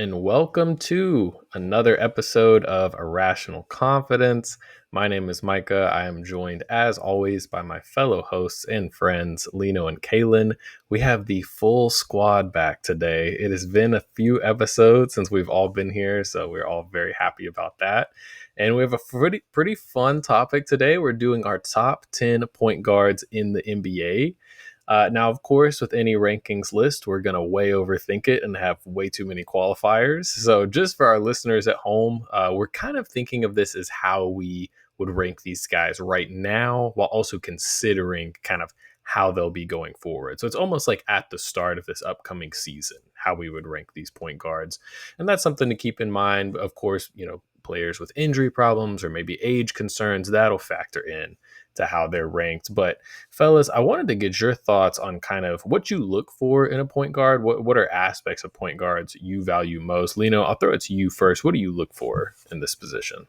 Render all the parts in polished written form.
and welcome to another episode of Irrational Confidence. My name is Micah. I am joined, as always, by my fellow hosts and friends, Lino and Caelan. We have the full squad back today. It has been a few episodes since we've all been here, so we're all very happy about that. And we have a pretty fun topic today. We're doing our top 10 point guards in the NBA. Now, of course, with any rankings list, we're going to way overthink it and have way too many qualifiers. So, just for our listeners at home, we're kind of thinking of this as how we would rank these guys right now, while also considering kind of how they'll be going forward. So, it's almost like at the start of this upcoming season, how we would rank these point guards. And that's something to keep in mind. Of course, players with injury problems or maybe age concerns, that'll factor in to how they're ranked. But fellas, I wanted to get your thoughts on kind of what you look for in a point guard. What are aspects of point guards you value most? Lino, I'll throw it to you first. What do you look for in this position?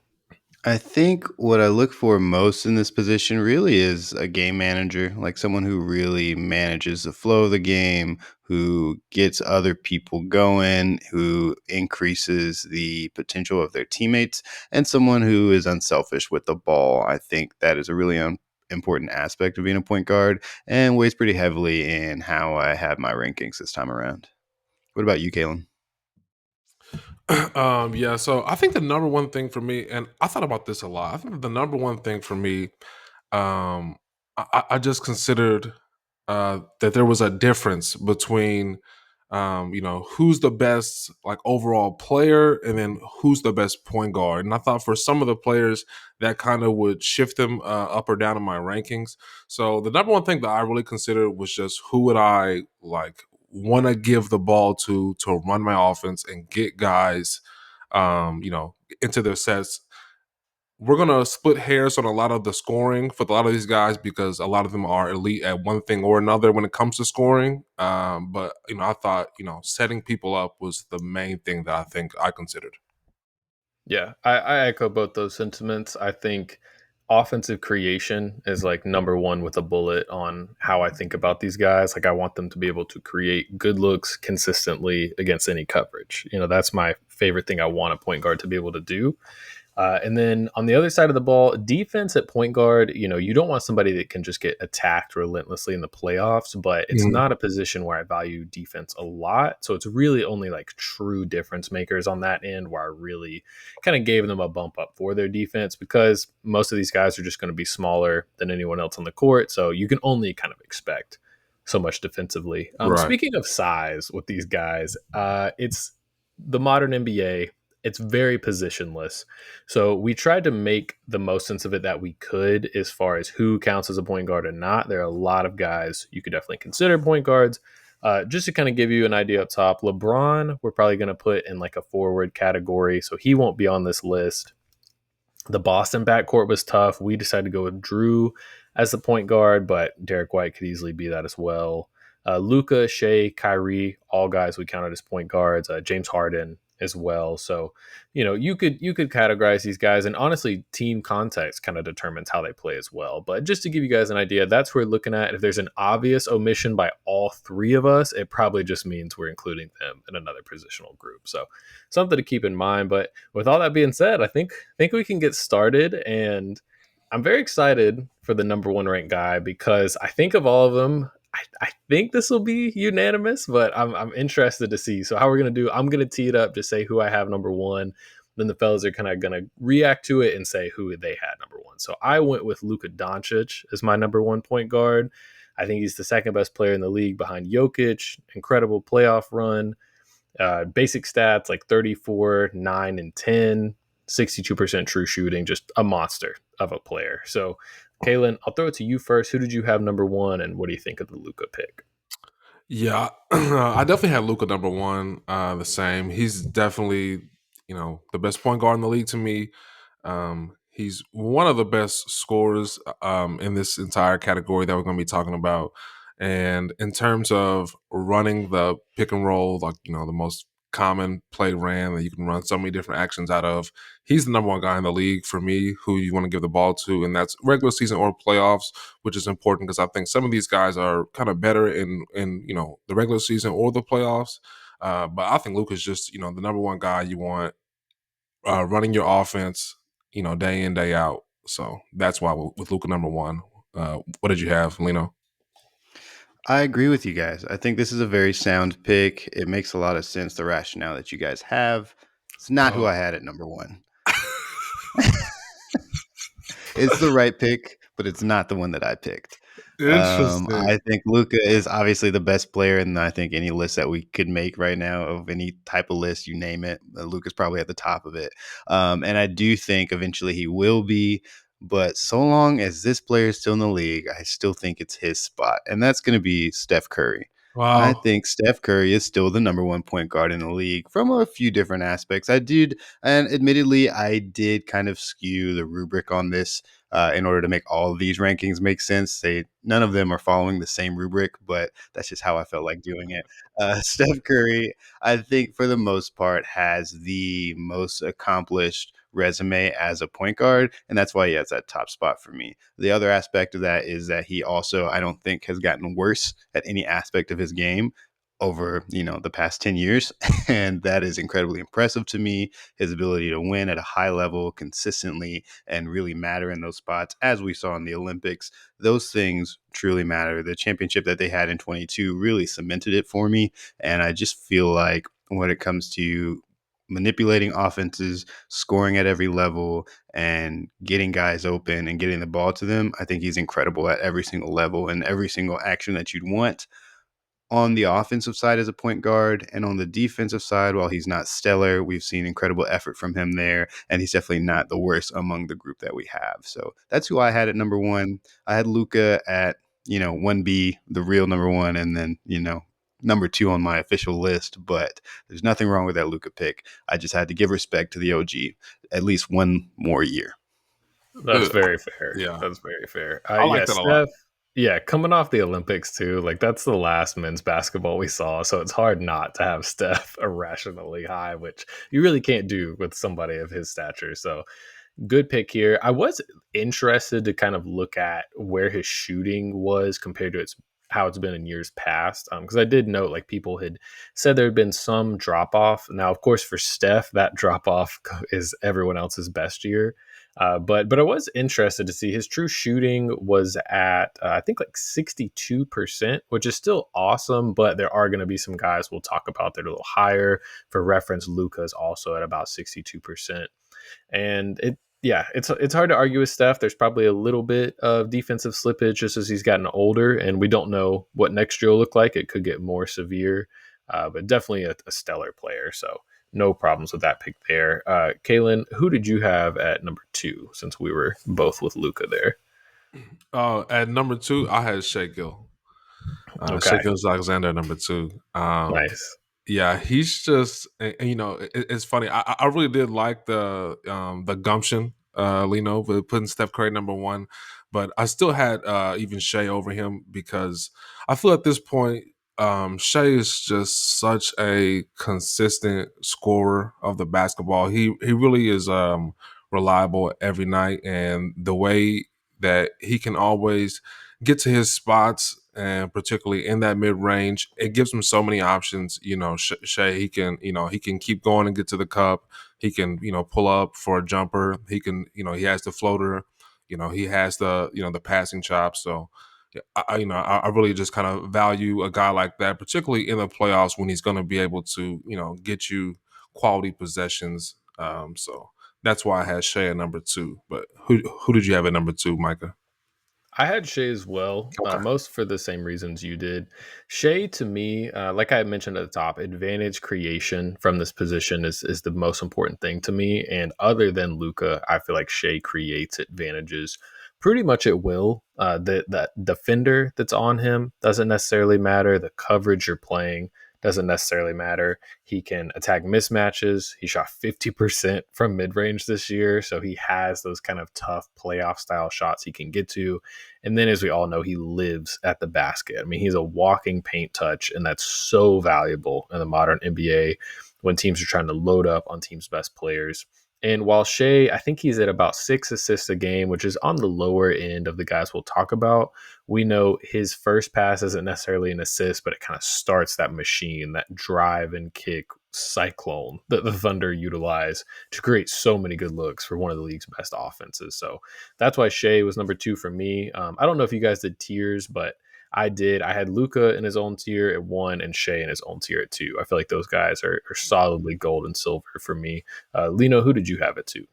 I think what I look for most in this position really is a game manager, like someone who really manages the flow of the game, who gets other people going, who increases the potential of their teammates, and someone who is unselfish with the ball. I think that is a really important aspect of being a point guard and weighs pretty heavily in how I have my rankings this time around. What about you, Caelan? So I think the number one thing for me, and I thought about this a lot. I think the number one thing for me, um, I just considered that there was a difference between, who's the best like overall player, and then who's the best point guard. And I thought for some of the players that kind of would shift them up or down in my rankings. So the number one thing that I really considered was just who would I like want to give the ball to run my offense and get guys, into their sets. We're gonna split hairs on a lot of the scoring for a lot of these guys because a lot of them are elite at one thing or another when it comes to scoring. But I thought setting people up was the main thing that I think I considered. Yeah, I echo both those sentiments. I think offensive creation is like number one with a bullet on how I think about these guys. Like I want them to be able to create good looks consistently against any coverage. That's my favorite thing I want a point guard to be able to do. And then on the other side of the ball, defense at point guard, you don't want somebody that can just get attacked relentlessly in the playoffs, but it's Mhm. not a position where I value defense a lot. So it's really only like true difference makers on that end where I really kind of gave them a bump up for their defense because most of these guys are just going to be smaller than anyone else on the court. So you can only kind of expect so much defensively. Right. Speaking of size with these guys, it's the modern NBA. It's very positionless. So we tried to make the most sense of it that we could as far as who counts as a point guard and not. There are a lot of guys you could definitely consider point guards. Just to kind of give you an idea up top, LeBron, we're probably going to put in like a forward category. So he won't be on this list. The Boston backcourt was tough. We decided to go with Jrue as the point guard, but Derek White could easily be that as well. Luka, Shai, Kyrie, all guys we counted as point guards. James Harden as well. So, you could categorize these guys, and honestly, team context kind of determines how they play as well. But just to give you guys an idea, that's what we're looking at. If there's an obvious omission by all three of us, it probably just means we're including them in another positional group. So, something to keep in mind. But with all that being said, I think we can get started, and I'm very excited for the number one ranked guy because I think of all of them, I think this will be unanimous, but I'm interested to see. So how we're gonna do? I'm gonna tee it up to say who I have number one. Then the fellas are kind of gonna react to it and say who they had number one. So I went with Luka Doncic as my number one point guard. I think he's the second best player in the league behind Jokic. Incredible playoff run. Basic stats like 34, 9, and 10, 62% true shooting, just a monster of a player. So, Caelan, I'll throw it to you first. Who did you have number one, and what do you think of the Luca pick? Yeah, I definitely had Luca number one. The same. He's definitely the best point guard in the league to me. He's one of the best scorers in this entire category that we're going to be talking about. And in terms of running the pick and roll, like the most common play ran that you can run so many different actions out of, he's the number one guy in the league for me who you want to give the ball to, and that's regular season or playoffs, which is important because I think some of these guys are kind of better in the regular season or the playoffs. But I think Luka's just, the number one guy you want running your offense, day in, day out. So that's why with Luka number one. What did you have, Lino? I agree with you guys. I think this is a very sound pick. It makes a lot of sense, the rationale that you guys have. It's not who Oh. I had at number one. It's the right pick, but it's not the one that I picked. Interesting. I think Luka is obviously the best player in I think any list that we could make right now of any type of list, you name it. Luka's probably at the top of it. And I do think eventually he will be. But so long as this player is still in the league, I still think it's his spot. And that's going to be Steph Curry. I Wow. think Steph Curry is still the number one point guard in the league from a few different aspects. And admittedly, I did kind of skew the rubric on this in order to make all of these rankings make sense. None of them are following the same rubric, but that's just how I felt like doing it. Steph Curry, I think for the most part, has the most accomplished resume as a point guard, and that's why he has that top spot for me. The other aspect of that is that he also, I don't think, has gotten worse at any aspect of his game over the past 10 years, and that is incredibly impressive to me. His ability to win at a high level consistently and really matter in those spots, as we saw in the Olympics, those things truly matter. The championship that they had in 22 really cemented it for me, and I just feel like when it comes to manipulating offenses, scoring at every level, and getting guys open and getting the ball to them, I think he's incredible at every single level and every single action that you'd want on the offensive side as a point guard. And on the defensive side, while he's not stellar, we've seen incredible effort from him there, and he's definitely not the worst among the group that we have. So that's who I had at number one. I had Luka at 1B, the real number one, and then number two on my official list. But there's nothing wrong with that Luka pick. I just had to give respect to the OG at least one more year. That's very fair. Yeah. That's very fair. I Yeah, like that a lot. Steph. Yeah, coming off the Olympics too, like that's the last men's basketball we saw, so it's hard not to have Steph irrationally high, which you really can't do with somebody of his stature. So good pick here. I was interested to kind of look at where his shooting was compared to how it's been in years past. Because I did note like people had said there had been some drop off. Now, of course, for Steph, that drop off is everyone else's best year. But I was interested to see his true shooting was at I think like 62%, which is still awesome. But there are going to be some guys we'll talk about that are a little higher. For reference, Luka is also at about 62%, and it's hard to argue with Steph. There's probably a little bit of defensive slippage just as he's gotten older, and we don't know what next year will look like. It could get more severe, but definitely a stellar player. So no problems with that pick there. Caelan, who did you have at number two since we were both with Luka there? At number two, I had Shai Gill. Okay, Shai Gilgeous-Alexander, number two. nice. Yeah, he's just, it's funny. I really did like the gumption, Lino, with putting Steph Curry number one, but I still had even Shai over him because I feel at this point, Shai is just such a consistent scorer of the basketball. He really is reliable every night, and the way that he can always get to his spots, and particularly in that mid range, it gives him so many options. Shai, he can keep going and get to the cup. He can, pull up for a jumper. He can, he has the floater. He has the passing chop. So, I really just kind of value a guy like that, particularly in the playoffs when he's going to be able to, get you quality possessions. So that's why I had Shai at number two. But who did you have at number two, Micah? I had Shea as well, Okay. most for the same reasons you did. Shea, to me, like I mentioned at the top, advantage creation from this position is the most important thing to me. And other than Luka, I feel like Shea creates advantages pretty much at will. That defender that's on him doesn't necessarily matter. The coverage you're playing doesn't necessarily matter. He can attack mismatches. He shot 50% from mid range this year. So he has those kind of tough playoff style shots he can get to. And then, as we all know, he lives at the basket. I mean, he's a walking paint touch, and that's so valuable in the modern NBA when teams are trying to load up on teams' best players. And while Shea, I think he's at about 6 assists a game, which is on the lower end of the guys we'll talk about. We know his first pass isn't necessarily an assist, but it kind of starts that machine, that drive and kick cyclone that the Thunder utilize to create so many good looks for one of the league's best offenses. So that's why Shea was number 2 for me. I don't know if you guys did tiers, but I did. I had Luka in his own tier at 1 and Shea in his own tier at 2. I feel like those guys are solidly gold and silver for me. Lino, who did you have it to?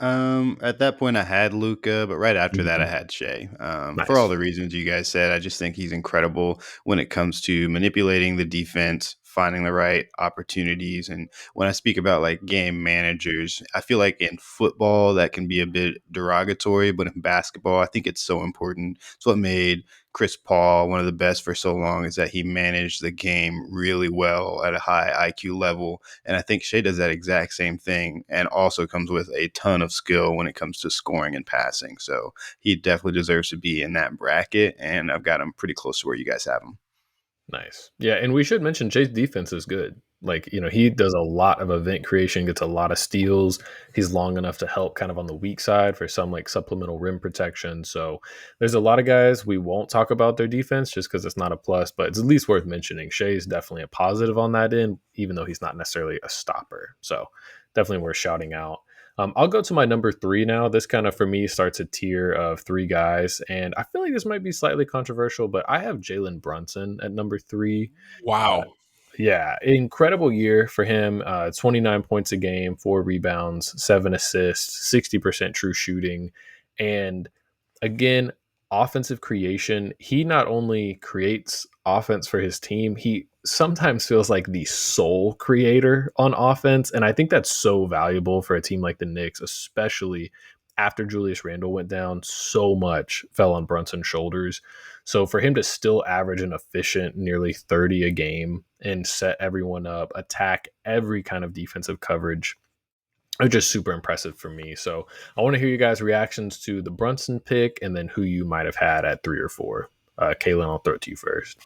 At that point, I had Luca, but right after that, I Mhm. had Shea. For all Nice. the reasons you guys said, I just think he's incredible when it comes to manipulating the defense, finding the right opportunities. And when I speak about like game managers, I feel like in football that can be a bit derogatory, but in basketball, I think it's so important. It's what made Chris Paul one of the best for so long, is that he managed the game really well at a high IQ level. And I think Shea does that exact same thing, and also comes with a ton of skill when it comes to scoring and passing. So he definitely deserves to be in that bracket, and I've got him pretty close to where you guys have him. Nice. Yeah, and we should mention Jay's defense is good. Like, he does a lot of event creation, gets a lot of steals. He's long enough to help kind of on the weak side for some like supplemental rim protection. So there's a lot of guys we won't talk about their defense just because it's not a plus, but it's at least worth mentioning. Shay's definitely a positive on that end, even though he's not necessarily a stopper. So definitely worth shouting out. I'll go to my number 3 now. This kind of, for me, starts a tier of 3 guys. And I feel like this might be slightly controversial, but I have Jalen Brunson at number 3. Uh, Wow. yeah, incredible year for him. 29 points a game, 4 rebounds, 7 assists, 60% true shooting. And again, offensive creation. He not only creates offense for his team, he sometimes feels like the sole creator on offense. And I think that's so valuable for a team like the Knicks, especially after Julius Randle went down. So much fell on Brunson's shoulders. So for him to still average an efficient nearly 30 a game and set everyone up, attack every kind of defensive coverage, are just super impressive for me. So I want to hear you guys' reactions to the Brunson pick and then who you might have had at 3 or 4. Caelan, I'll throw it to you first.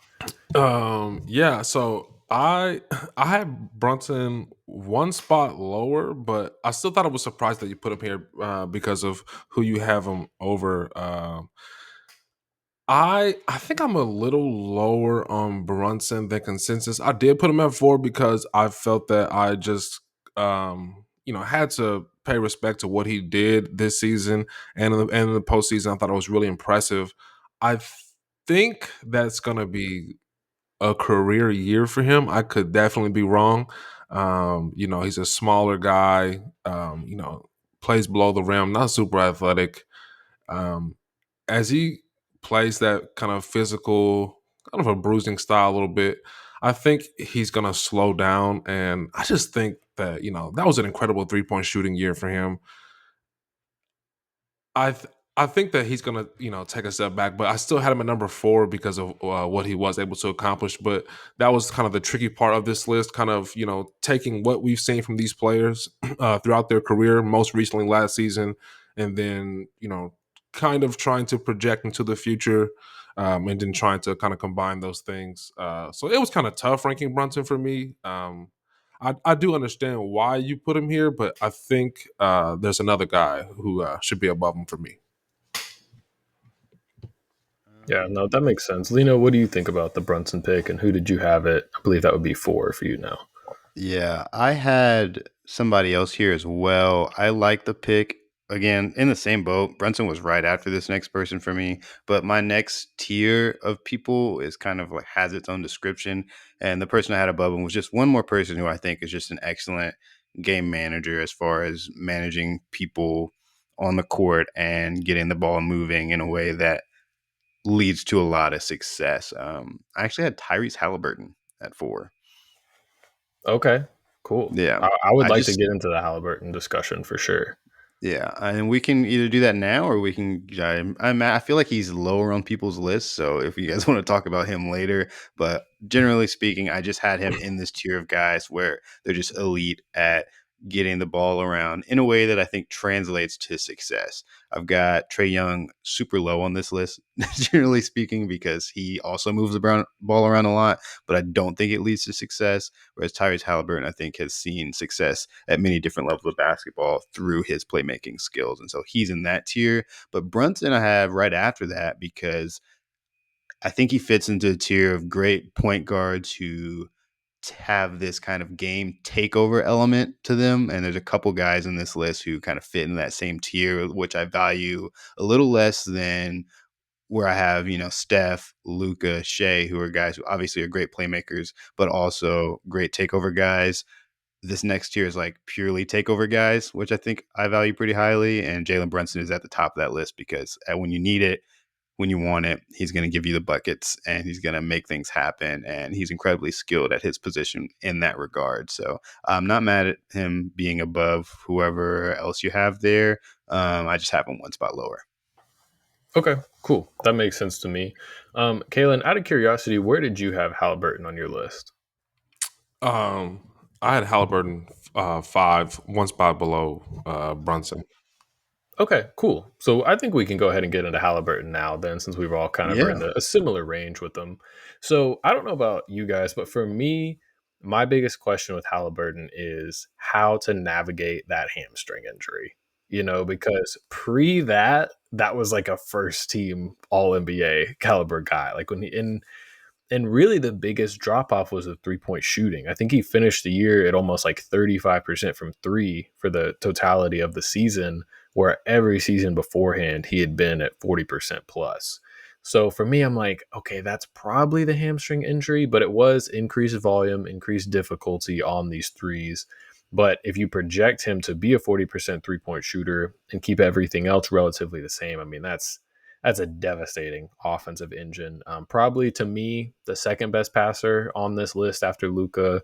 Yeah, so I had Brunson one spot lower, but I still thought it was surprised that you put him here because of who you have him over. I think I'm a little lower on Brunson than consensus. I did put him at 4 because I felt that I just had to pay respect to what he did this season and in the postseason. I thought it was really impressive. I think that's gonna be a career year for him. I could definitely be wrong. He's a smaller guy. Plays below the rim, not super athletic. Um, as he plays that kind of physical, kind of a bruising style a little bit, I think he's gonna slow down. And I just think that that was an incredible 3-point shooting year for him. I th- I think that he's gonna take a step back, but I still had him at number 4 because of what he was able to accomplish. But that was kind of the tricky part of this list, kind of taking what we've seen from these players throughout their career, most recently last season, and then kind of trying to project into the future, and then trying to kind of combine those things. So it was kind of tough ranking Brunson for me. I do understand why you put him here, but I think there's another guy who should be above him for me. Yeah, no, that makes sense. Lino, what do you think about the Brunson pick and who did you have it? I believe that would be 4 for you now. Yeah, I had somebody else here as well. I like the pick. Again, in the same boat. Brunson was right after this next person for me. But my next tier of people is kind of like has its own description. And the person I had above him was just one more person who I think is just an excellent game manager as far as managing people on the court and getting the ball moving in a way that leads to a lot of success. I actually had Tyrese Haliburton at 4. Okay, cool. Yeah. I would I like to just get into the Halliburton discussion for sure. Yeah, and we can either do that now or we can. I feel like he's lower on people's lists, so if you guys want to talk about him later, but generally speaking, I just had him in this tier of guys where they're just elite at getting the ball around in a way that I think translates to success. I've got Trae Young super low on this list, generally speaking, because he also moves the ball around a lot, but I don't think it leads to success. Whereas Tyrese Haliburton, I think, has seen success at many different levels of basketball through his playmaking skills. And so he's in that tier. But Brunson I have right after that because I think he fits into a tier of great point guards who have this kind of game takeover element to them. And there's a couple guys in this list who kind of fit in that same tier, which I value a little less than where I have, Steph, Luka, Shai, who are guys who obviously are great playmakers, but also great takeover guys. This next tier is like purely takeover guys, which I think I value pretty highly. And Jalen Brunson is at the top of that list because when you need it, when you want it, he's going to give you the buckets and he's going to make things happen. And he's incredibly skilled at his position in that regard. So I'm not mad at him being above whoever else you have there. I just have him one spot lower. Okay, cool. That makes sense to me. Caelan, out of curiosity, where did you have Haliburton on your list? I had Haliburton 5, one spot below Brunson. Okay, cool. So I think we can go ahead and get into Halliburton now then, since we were all kind of in a similar range with them. So I don't know about you guys, but for me, my biggest question with Halliburton is how to navigate that hamstring injury. Because pre that was like a first team all NBA caliber guy. Like when he and really the biggest drop off was the 3-point shooting. I think he finished the year at almost like 35% from three for the totality of the season, where every season beforehand he had been at 40% plus. So for me, I'm like, okay, that's probably the hamstring injury, but it was increased volume, increased difficulty on these threes. But if you project him to be a 40% 3-point shooter and keep everything else relatively the same, I mean, that's a devastating offensive engine. Probably to me, the second best passer on this list after Luka,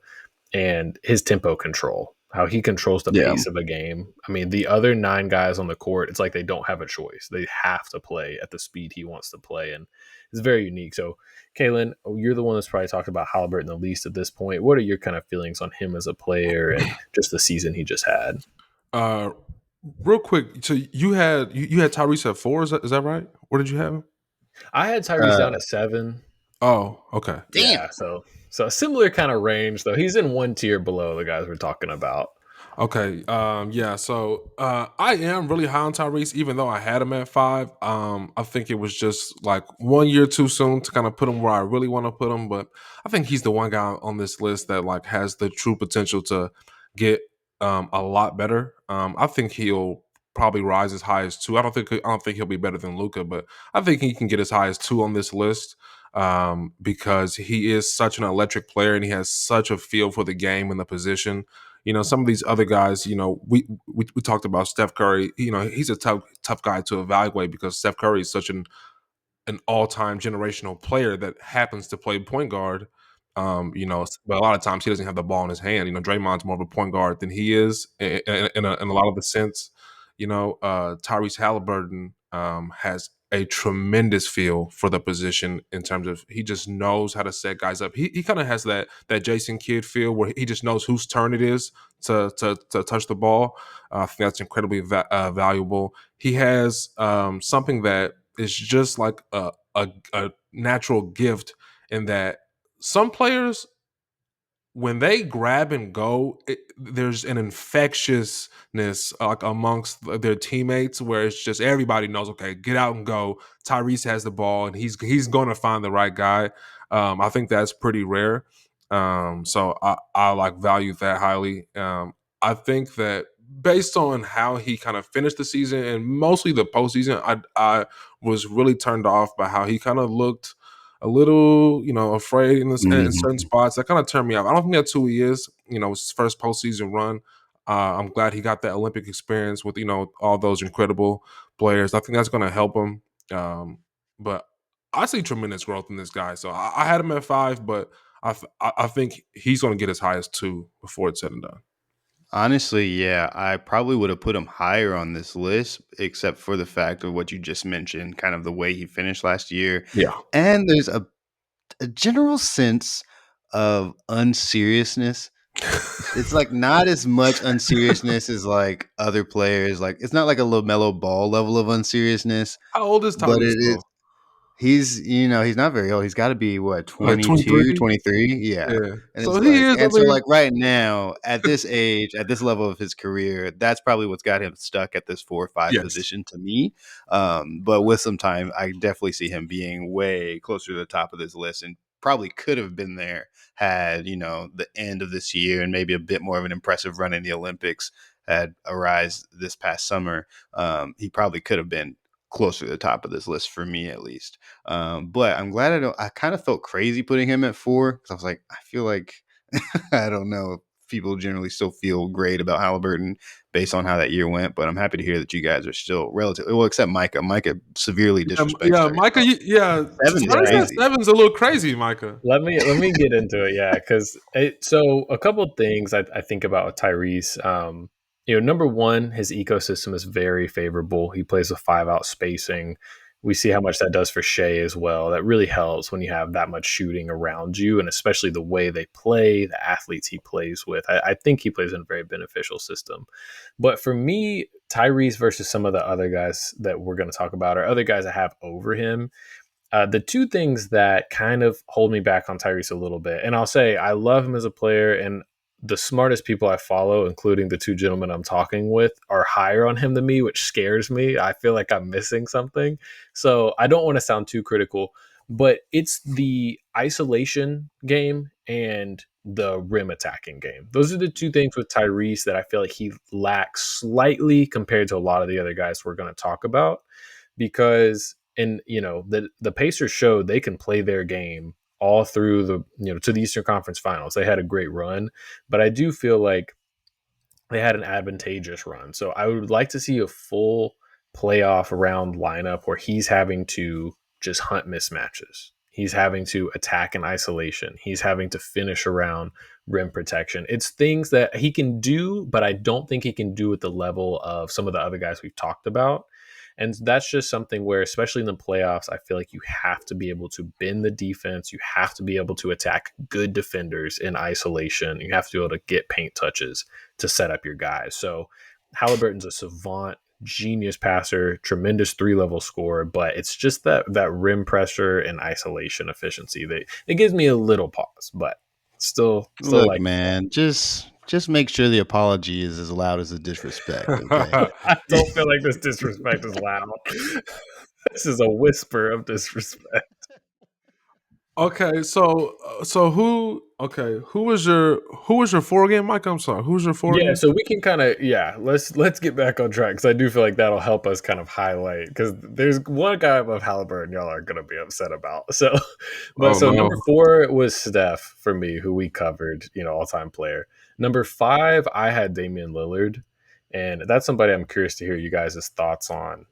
and his tempo control, how he controls the pace of a game. I mean, the other 9 guys on the court, it's like they don't have a choice. They have to play at the speed he wants to play, and it's very unique. So, Caelan, you're the one that's probably talked about Haliburton the least at this point. What are your kind of feelings on him as a player and just the season he just had? Real quick, so you had Tyrese at 4, is that right? Where did you have him? I had Tyrese down at 7. Oh, okay. Yeah, so a similar kind of range, though. He's in one tier below the guys we're talking about. Okay. Yeah. So I am really high on Tyrese, even though I had him at 5. I think it was just like 1 year too soon to kind of put him where I really want to put him. But I think he's the one guy on this list that like has the true potential to get a lot better. I think he'll probably rise as high as 2. I don't think he'll be better than Luka, but I think he can get as high as 2 on this list. Because he is such an electric player and he has such a feel for the game and the position. Some of these other guys, we talked about Steph Curry. He's a tough guy to evaluate because Steph Curry is such an all-time generational player that happens to play point guard. But a lot of times he doesn't have the ball in his hand. Draymond's more of a point guard than he is in a lot of the sense. Tyrese Haliburton has a tremendous feel for the position in terms of he just knows how to set guys up. He kind of has that Jason Kidd feel where he just knows whose turn it is to touch the ball. I think that's incredibly valuable. He has something that is just like a natural gift in that some players, when they grab and go, there's an infectiousness like amongst their teammates where it's just everybody knows, okay, get out and go. Tyrese has the ball and he's going to find the right guy. I think that's pretty rare. So I like value that highly. I think that based on how he kind of finished the season and mostly the postseason, I was really turned off by how he kind of looked a little, afraid in certain spots. That kind of turned me off. I don't think that's who he is. His first postseason run. I'm glad he got that Olympic experience with, all those incredible players. I think that's going to help him. But I see tremendous growth in this guy. So I had him at 5, but I think he's going to get as high as 2 before it's said and done. Honestly, yeah, I probably would have put him higher on this list, except for the fact of what you just mentioned, kind of the way he finished last year. Yeah. And there's a general sense of unseriousness It's like not as much unseriousness as like other players. Like it's not like a LaMelo Ball level of unseriousness, How old is but Tyrese it is. though? He's not very old. He's got to be what, Like 22, 23? 23? Yeah. Yeah. And So it's he like, is. I and so mean, like right now at this age, at this level of his career, that's probably what's got him stuck at this 4 or 5 yes. position to me. But with some time, I definitely see him being way closer to the top of this list, and probably could have been there had, the end of this year and maybe a bit more of an impressive run in the Olympics had arisen this past summer. He probably could have been closer to the top of this list for me, at least. But I'm glad I kind of felt crazy putting him at 4 because I was like, I feel like I don't know if people generally still feel great about Halliburton based on how that year went. But I'm happy to hear that you guys are still relatively well, except Micah. Micah severely disrespects Yeah, Tyrese. Micah. Yeah, Seven's Tyrese Yeah. at crazy. 7's a little crazy, Micah. Let me get into it, yeah, because so a couple things I think about with Tyrese. Number one, his ecosystem is very favorable. He plays with 5-out spacing. We see how much that does for Shai as well. That really helps when you have that much shooting around you, and especially the way they play, the athletes he plays with. I think he plays in a very beneficial system. But for me, Tyrese versus some of the other guys that we're going to talk about, or other guys I have over him, the two things that kind of hold me back on Tyrese a little bit, and I'll say I love him as a player, and the smartest people I follow, including the two gentlemen I'm talking with, are higher on him than me, which scares me. I feel like I'm missing something. So I don't want to sound too critical, but it's the isolation game and the rim attacking game. Those are the two things with Tyrese that I feel like he lacks slightly compared to a lot of the other guys we're going to talk about, because the Pacers showed they can play their game all through to the Eastern Conference Finals. They had a great run, but I do feel like they had an advantageous run. So I would like to see a full playoff round lineup where he's having to just hunt mismatches. He's having to attack in isolation. He's having to finish around rim protection. It's things that he can do, but I don't think he can do at the level of some of the other guys we've talked about. And that's just something where, especially in the playoffs, I feel like you have to be able to bend the defense. You have to be able to attack good defenders in isolation. You have to be able to get paint touches to set up your guys. So Halliburton's a savant, genius passer, tremendous 3-level scorer, but it's just that rim pressure and isolation efficiency that it gives me a little pause, but still Look, like man, just make sure the apology is as loud as the disrespect, okay? I don't feel like this disrespect is loud. This is a whisper of disrespect. Okay, so who? Okay, who was your 4 again, Mike? I'm sorry. Who's your 4 Yeah, again? so we can kind of let's get back on track because I do feel like that'll help us kind of highlight, because there's one guy above Halliburton y'all are gonna be upset about. So, but Oh so no. number 4 was Steph for me, who we covered, all time player. Number 5, I had Damian Lillard, and that's somebody I'm curious to hear you guys' thoughts on.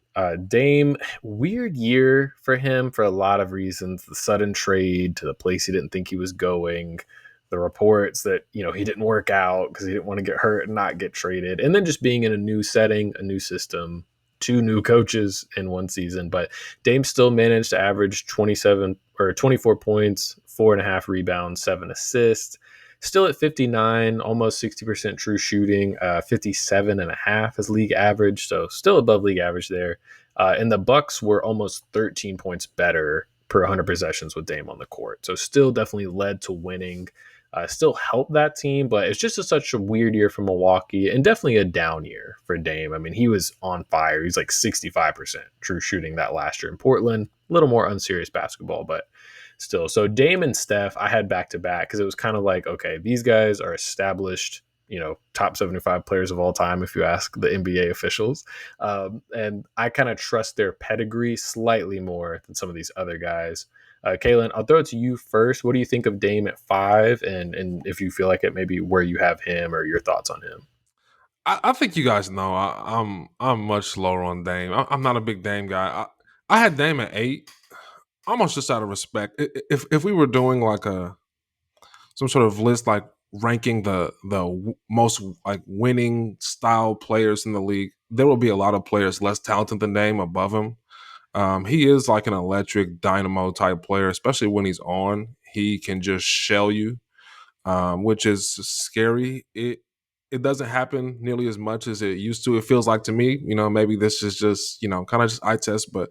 Dame, weird year for him for a lot of reasons. The sudden trade to the place he didn't think he was going, the reports that he didn't work out because he didn't want to get hurt and not get traded, and then just being in a new setting, a new system, 2 new coaches in one season. But Dame still managed to average 27 or 24 points, 4.5 rebounds, 7 assists, still at 59, almost 60% true shooting, 57.5 as league average, so still above league average there. And the Bucks were almost 13 points better per 100 possessions with Dame on the court, so still definitely led to winning. Still helped that team, but it's just such a weird year for Milwaukee, and definitely a down year for Dame. I mean, he was on fire. He's like 65% true shooting that last year in Portland. A little more unserious basketball, but still. So Dame and Steph, I had back to back because it was kind of like, okay, these guys are established, top 75 players of all time, if you ask the NBA officials. And I kind of trust their pedigree slightly more than some of these other guys. Caelan, I'll throw it to you first. What do you think of Dame at 5, and if you feel like it, maybe where you have him or your thoughts on him? I think you guys know I'm much lower on Dame. I'm not a big Dame guy. I had Dame at 8, almost just out of respect. If we were doing like some sort of list, like ranking the most like winning style players in the league, there will be a lot of players less talented than Dame above him. He is like an electric dynamo type player, especially when he's on. He can just shell you. which is scary. It doesn't happen nearly as much as it used to. It feels like to me, maybe this is just, kind of just eye test, but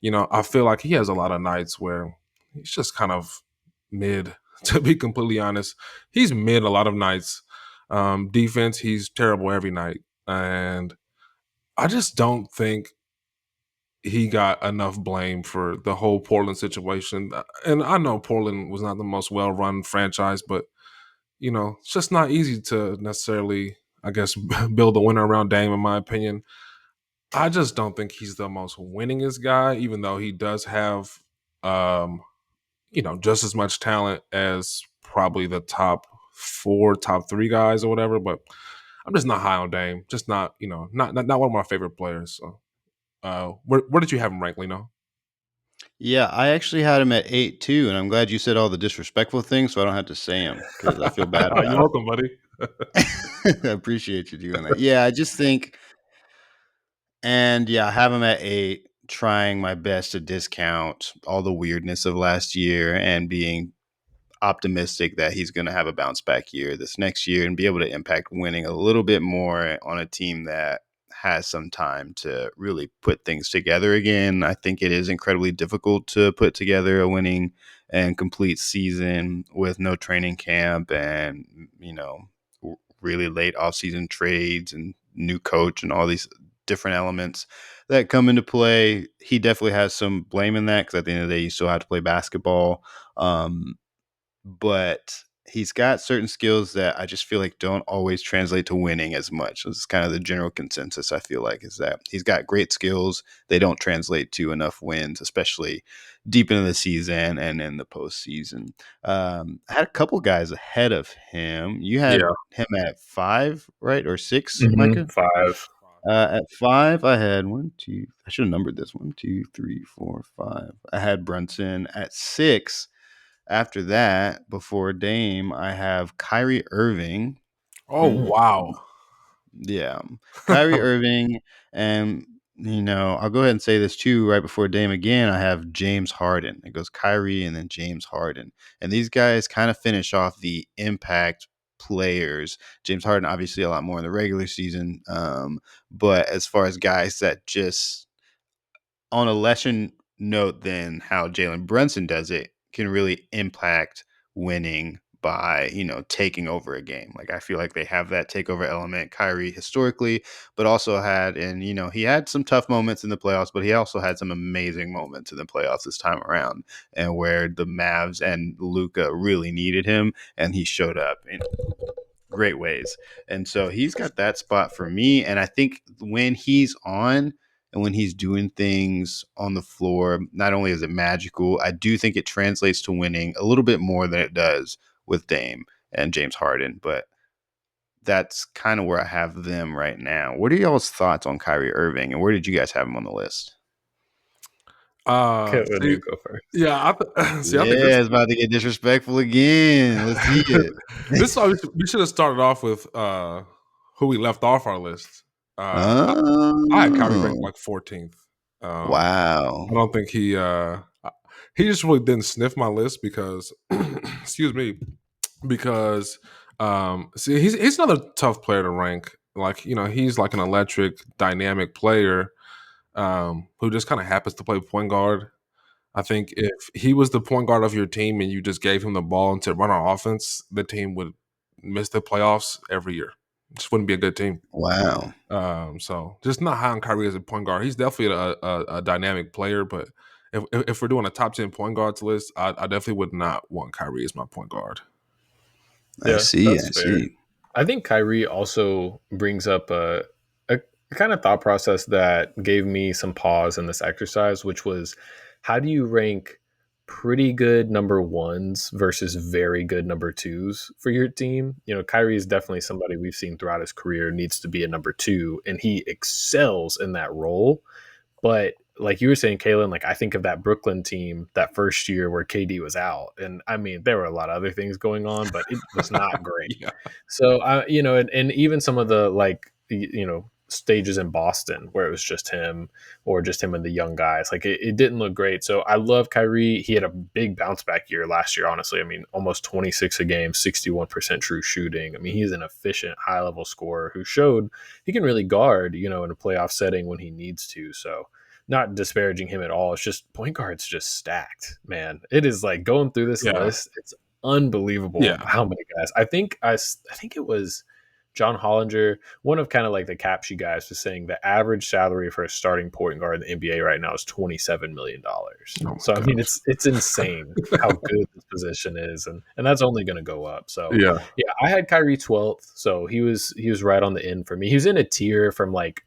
I feel like he has a lot of nights where he's just kind of mid. To be completely honest, he's mid a lot of nights. Defense, he's terrible every night, and I just don't think he got enough blame for the whole Portland situation. And I know Portland was not the most well-run franchise, but it's just not easy to necessarily, I guess, build a winner around Dame, in my opinion. I just don't think he's the most winningest guy, even though he does have, just as much talent as probably the top four, top three guys or whatever. But I'm just not high on Dame. Just not, not one of my favorite players. So, where did you have him ranked, Lino? Yeah, I actually had him at 8 too, and I'm glad you said all the disrespectful things so I don't have to say them because I feel bad You're about welcome, buddy. it. I appreciate you doing that. Yeah, I just think, and yeah, I have him at 8, trying my best to discount all the weirdness of last year and being optimistic that he's going to have a bounce back year this next year and be able to impact winning a little bit more on a team that has some time to really put things together again. I think it is incredibly difficult to put together a winning and complete season with no training camp and, really late offseason trades and new coach and all these different elements that come into play. He definitely has some blame in that because at the end of the day, you still have to play basketball. But he's got certain skills that I just feel like don't always translate to winning as much. This is kind of the general consensus, I feel like, is that he's got great skills. They don't translate to enough wins, especially deep into the season and in the postseason. I had a couple guys ahead of him. You had Yeah. him at 5, right? Or 6, Mm-hmm. Micah? 5. At 5, I had one, two. I should have numbered this 1, 2, 3, 4, 5. I had Brunson at 6. After that, before Dame, I have Kyrie Irving. Oh, wow. Yeah, Kyrie Irving, and I'll go ahead and say this too. Right before Dame again, I have James Harden. It goes Kyrie and then James Harden, and these guys kind of finish off the impact players. James Harden, obviously, a lot more in the regular season, but as far as guys that just on a lesser note than how Jalen Brunson does it, can really impact winning by, taking over a game. Like I feel like they have that takeover element, Kyrie historically, but also had, and he had some tough moments in the playoffs, but he also had some amazing moments in the playoffs this time around, and where the Mavs and Luka really needed him, and he showed up in great ways. And so he's got that spot for me. And I think when he's on and when he's doing things on the floor, not only is it magical, I do think it translates to winning a little bit more than it does with Dame and James Harden. But that's kind of where I have them right now. What are y'all's thoughts on Kyrie Irving, and where did you guys have him on the list? Caelan, See, you go first. yeah, see, I think Yeah, it's about to get disrespectful again. Let's see it. this is why we should have started off with who we left off our list. I had Kyrie ranked Oh, like 14th. I wow. don't think he just really didn't sniff my list because excuse me, because see he's another tough player to rank. Like, he's like an electric, dynamic player who just kind of happens to play point guard. I think if he was the point guard of your team and you just gave him the ball and to run our offense, the team would miss the playoffs every year. It just wouldn't be a good team. Wow. So just not high on Kyrie as a point guard. He's definitely a dynamic player, but if we're doing a top 10 point guards list, I definitely would not want Kyrie as my point guard. I Yeah, see. that's I fair. see. I think Kyrie also brings up a kind of thought process that gave me some pause in this exercise, which was how do you rank pretty good number ones versus very good number twos for your team? Kyrie is definitely somebody we've seen throughout his career needs to be a number two, and he excels in that role. But like you were saying, Caelan, like I think of that Brooklyn team that first year where KD was out, and I mean there were a lot of other things going on, but it was not great. Yeah. So and even some of the like stages in Boston where it was just him or just him and the young guys. Like it didn't look great. So I love Kyrie. He had a big bounce back year last year, honestly. I mean, almost 26 a game, 61% true shooting. I mean, he's an efficient, high level scorer who showed he can really guard, in a playoff setting when he needs to. So not disparaging him at all. It's just point guard's just stacked, man. It is like going through this list. It's unbelievable how many guys. I think it was John Hollinger, one of kind of like the capsy guys, was saying the average salary for a starting point guard in the NBA right now is $27 million. So, I mean, it's insane how good this position is. And that's only going to go up. So, yeah, I had Kyrie 12th. So he was right on the end for me. He was in a tier from like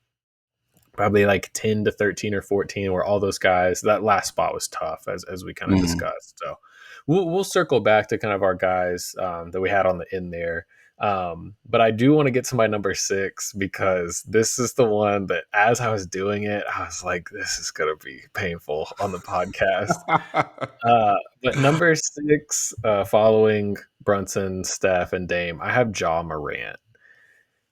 probably like 10 to 13 or 14 where all those guys, that last spot was tough as we kind of discussed. So we'll circle back to kind of our guys that we had on the end there. But I do want to get to my number 6 because this is the one that as I was doing it, I was like, this is going to be painful on the podcast. But number 6, following Brunson, Steph, and Dame, I have Ja Morant.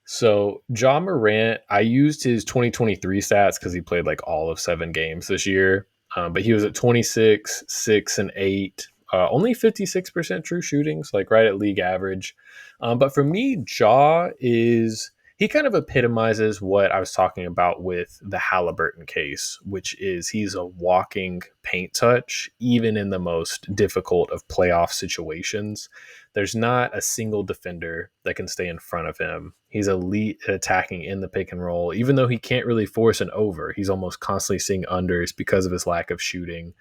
So Ja Morant, I used his 2023 stats because he played like all of 7 games this year. But he was at 26, 6, and 8. Only 56% true shootings, like right at league average. But for me, he kind of epitomizes what I was talking about with the Haliburton case, which is he's a walking paint touch, even in the most difficult of playoff situations. There's not a single defender that can stay in front of him. He's elite at attacking in the pick and roll. Even though he can't really force an over, he's almost constantly seeing unders because of his lack of shooting.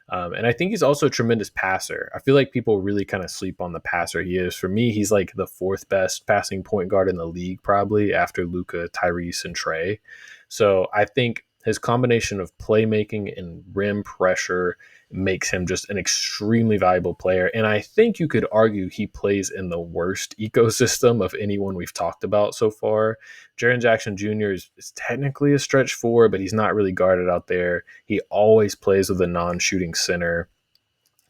And I think he's also a tremendous passer. I feel like people really kind of sleep on the passer he is. For me, he's like the 4th best passing point guard in the league, probably after Luka, Tyrese, and Trae. So I think his combination of playmaking and rim pressure makes him just an extremely valuable player. And I think you could argue he plays in the worst ecosystem of anyone we've talked about so far. Jaren Jackson Jr. is technically a stretch 4, but he's not really guarded out there. He always plays with a non-shooting center.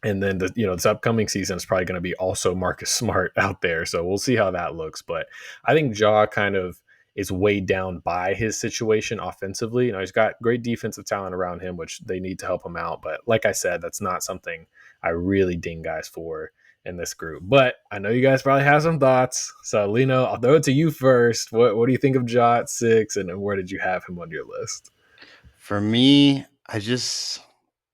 And then this upcoming season is probably going to be also Marcus Smart out there. So we'll see how that looks. But I think Ja kind of is weighed down by his situation offensively. He's got great defensive talent around him, which they need to help him out. But like I said, that's not something I really ding guys for in this group. But I know you guys probably have some thoughts. So Lino, I'll throw it to you first. What do you think of Ja at 6, and where did you have him on your list? For me, I just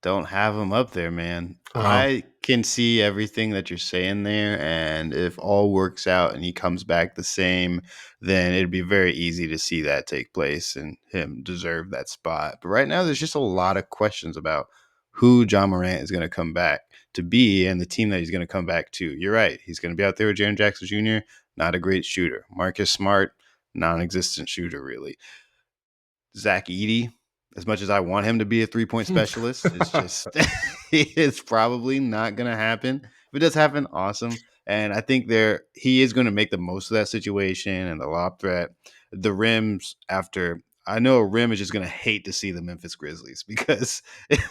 don't have him up there, man. I can see everything that you're saying there, and if all works out and he comes back the same, then it'd be very easy to see that take place and him deserve that spot. But right now, there's just a lot of questions about who Ja Morant is going to come back to be and the team that he's going to come back to. You're right. He's going to be out there with Jaren Jackson Jr., not a great shooter. Marcus Smart, non-existent shooter, really. Zach Edey, as much as I want him to be a 3-point specialist, it's just it's probably not going to happen. If it does happen, awesome. And I think he is going to make the most of that situation and the lob threat. The rims I know a rim is just going to hate to see the Memphis Grizzlies because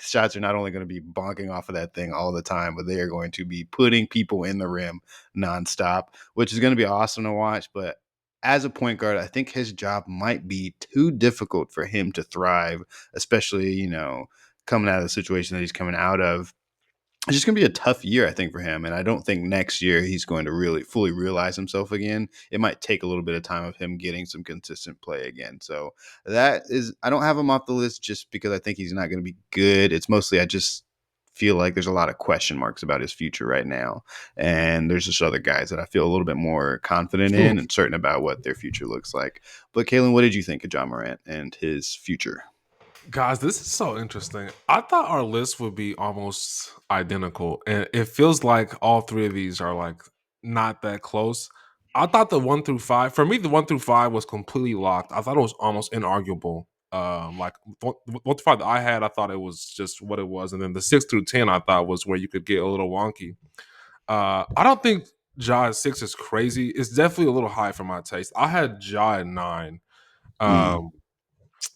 shots are not only going to be bonking off of that thing all the time, but they are going to be putting people in the rim nonstop, which is going to be awesome to watch. But as a point guard, I think his job might be too difficult for him to thrive, especially, coming out of the situation that he's coming out of. It's just going to be a tough year, I think, for him. And I don't think next year he's going to really fully realize himself again. It might take a little bit of time of him getting some consistent play again. So I don't have him off the list just because I think he's not going to be good. It's mostly I just feel like there's a lot of question marks about his future right now. And there's just other guys that I feel a little bit more confident in and certain about what their future looks like. But Caelan, what did you think of Ja Morant and his future? Guys, this is so interesting. I thought our list would be almost identical. And it feels like all 3 of these are like not that close. I thought the 1 through 5, for me, the 1 through 5 was completely locked. I thought it was almost inarguable. Like 1 through 5 that I had, I thought it was just what it was. And then the 6 through 10, I thought was where you could get a little wonky. I don't think Ja at 6 is crazy. It's definitely a little high for my taste. I had Ja at 9.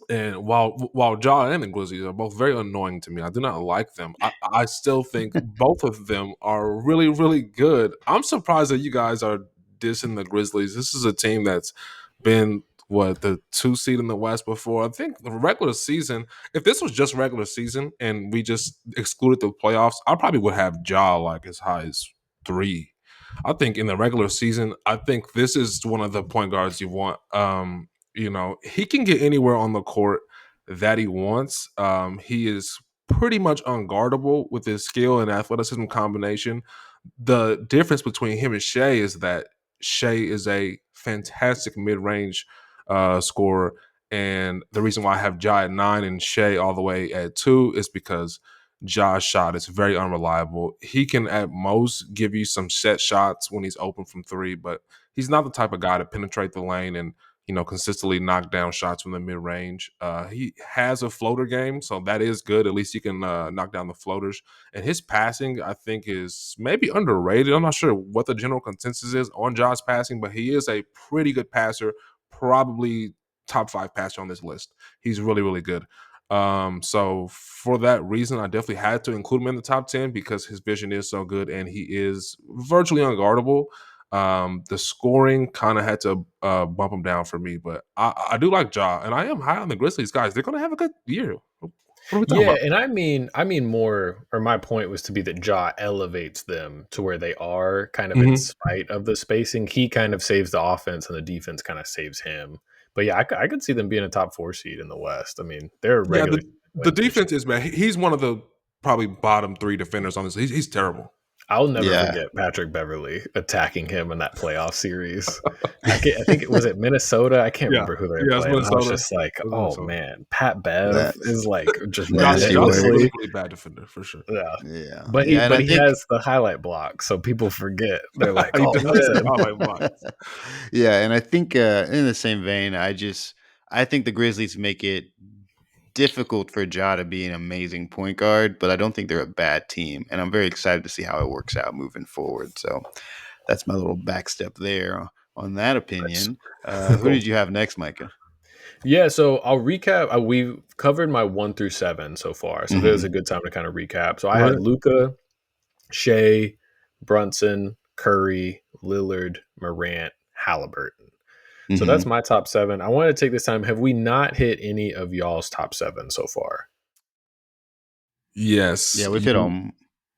And while Ja and the Grizzlies are both very annoying to me, I do not like them. I still think both of them are really, really good. I'm surprised that you guys are dissing the Grizzlies. This is a team that's been the 2 seed in the West before. I think the regular season, if this was just regular season and we just excluded the playoffs, I probably would have Ja like as high as 3. I think in the regular season, I think this is one of the point guards you want. He can get anywhere on the court that he wants. He is pretty much unguardable with his skill and athleticism combination. The difference between him and Shai is that Shai is a fantastic mid-range scorer, and the reason why I have Ja at 9 and Shai all the way at 2 is because Ja's shot is very unreliable. He can at most give you some set shots when he's open from 3, but he's not the type of guy to penetrate the lane and consistently knock down shots from the mid range. He has a floater game, so that is good. At least he can knock down the floaters. And his passing, I think, is maybe underrated. I'm not sure what the general consensus is on Ja's passing, but he is a pretty good passer, probably top 5 passer on this list. He's really, really good. So for that reason, I definitely had to include him in the top 10 because his vision is so good and he is virtually unguardable. The scoring kind of had to bump him down for me, but I do like Ja, and I am high on the Grizzlies guys. They're going to have a good year. What are we talking Yeah, about? and I mean more, or my point was to be that Ja elevates them to where they are, kind of in Mhm. spite of the spacing. He kind of saves the offense, and the defense kind of saves him. But yeah, I could see them being a top 4 seed in the West. I mean, they're a Yeah, regular the season the win machine. defense is bad. He's one of the probably bottom 3 defenders on this. He's terrible. I'll never Yeah. forget Patrick Beverly attacking him in that playoff series. I think it was at Minnesota. I can't Yeah, remember who they were yeah, it's playing. I was Minnesota. just like, It's oh Minnesota. man, Pat Bev That's is like just nasty Ja's a work. really, relentlessly. really bad defender for sure. Yeah. Yeah. But Yeah, and I he think has the highlight block, so people forget. They're like, He "Oh does have man." highlight blocks. yeah, and I think in the same vein, I think the Grizzlies make it difficult for Ja to be an amazing point guard, but I don't think they're a bad team, and I'm very excited to see how it works out moving forward. So that's my little backstep there on that opinion. Who did you have next, Micah? Yeah, so I'll recap. We've covered my 1 through 7 so far, so there's a Hmm. good time to kind of recap. So I had Right. Luka, Shea, Brunson, Curry, Lillard, Morant, Halliburton. So that's Hmm. my top 7. I want to take this time. Have we not hit any of y'all's top 7 so far? Yes, Yeah, we've hit on.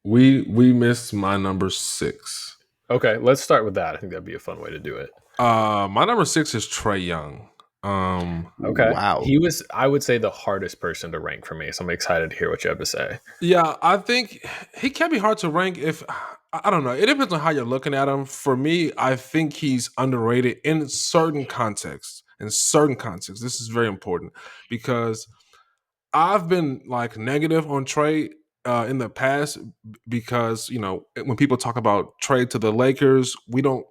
we missed my number 6. Okay, let's start with that. I think that'd be a fun way to do it. My number 6 is Trae Young. Okay. Wow. He was, I would say, the hardest person to rank for me. So I'm excited to hear what you have to say. Yeah, I think he can be hard to rank if I don't know. It depends on how you're looking at him. For me, I think he's underrated in certain contexts. In certain contexts, this is very important because I've been like negative on Trey in the past because when people talk about trade to the Lakers, we don't.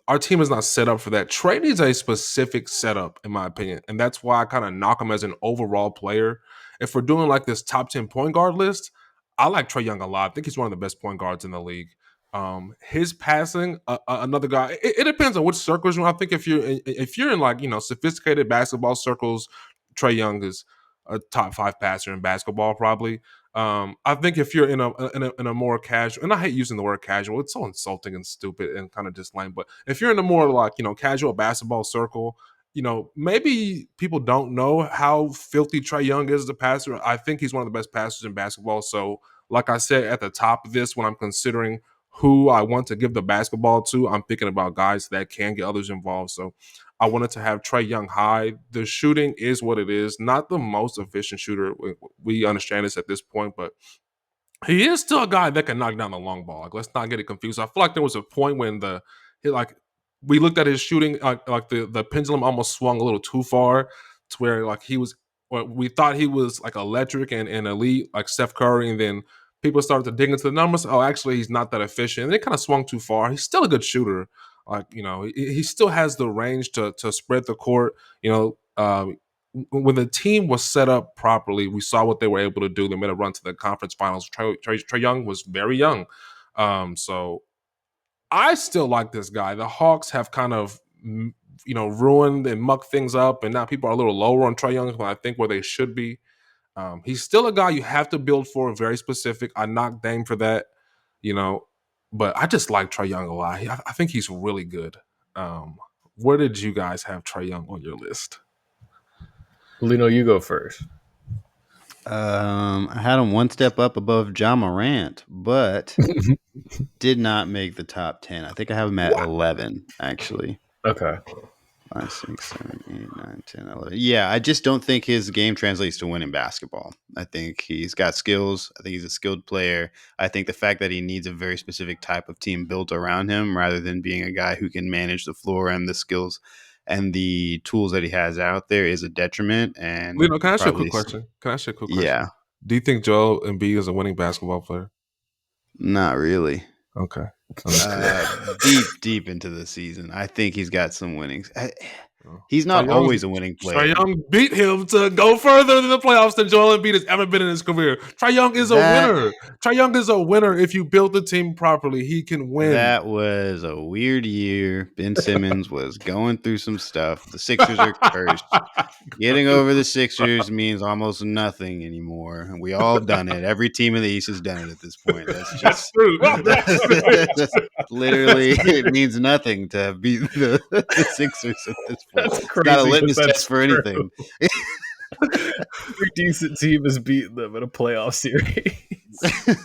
Our team is not set up for that. Trey needs a specific setup, in my opinion, and that's why I kind of knock him as an overall player. If we're doing like this top 10 point guard list, I like Trae Young a lot. I think he's one of the best point guards in the league. His passing, another guy. It depends on which circles you're in. I think if you're in like sophisticated basketball circles, Trae Young is a top 5 passer in basketball probably. I think if you're in a more casual, and I hate using the word casual, it's so insulting and stupid and kind of just lame. But if you're in a more like casual basketball circle, maybe people don't know how filthy Trae Young is as a passer. I think he's one of the best passers in basketball. So, like I said at the top of this, when I'm considering who I want to give the basketball to, I'm thinking about guys that can get others involved. So I wanted to have Trae Young high. The shooting is what it is. Not the most efficient shooter. We understand this at this point, but he is still a guy that can knock down the long ball. Like, let's not get it confused. I feel like there was a point when we looked at his shooting, like the pendulum almost swung a little too far to where like he was. Well, we thought he was like electric and elite, like Steph Curry, and then people started to dig into the numbers. Oh, actually, he's not that efficient. And it kind of swung too far. He's still a good shooter. Like he still has the range to spread the court. When the team was set up properly, we saw what they were able to do. They made a run to the conference finals. Trae Young was very young. So I still like this guy. The Hawks have kind of ruined and mucked things up, and now people are a little lower on Trae Young than I think where they should be. He's still a guy you have to build for, very specific. I knock Dame for that, you know, but I just like Trae Young a lot. I think he's really good. where did you guys have Trae Young on your list? Lino, you go first. I had him one step up above John Morant, but did not make the top 10. I think I have him at 11, actually. Okay. 5, 6, 7, 8, 9, 10, 11. Yeah, I just don't think his game translates to winning basketball. I think he's got skills. I think he's a skilled player. I think the fact that he needs a very specific type of team built around him rather than being a guy who can manage the floor and the skills and the tools that he has out there is a detriment. And Lino, can I ask you a probably, quick question? yeah, Do you think Joel Embiid is a winning basketball player? not really. Okay. Deep into the season, I think he's got some winnings. Oh. He's not always a winning player. Trae Young beat him to go further in the playoffs than Joel Embiid has ever been in his career. Trae Young is a winner. Trae Young is a winner. If you build the team properly, he can win. That was a weird year. Ben Simmons was going through some stuff. The Sixers are cursed. Getting over the Sixers means almost nothing anymore. And we all done it. Every team in the East has done it at this point. That's true. That's literally, it means nothing to beat the Sixers at this point. That's crazy. Not a litmus test for anything. Every decent team has beaten them in a playoff series.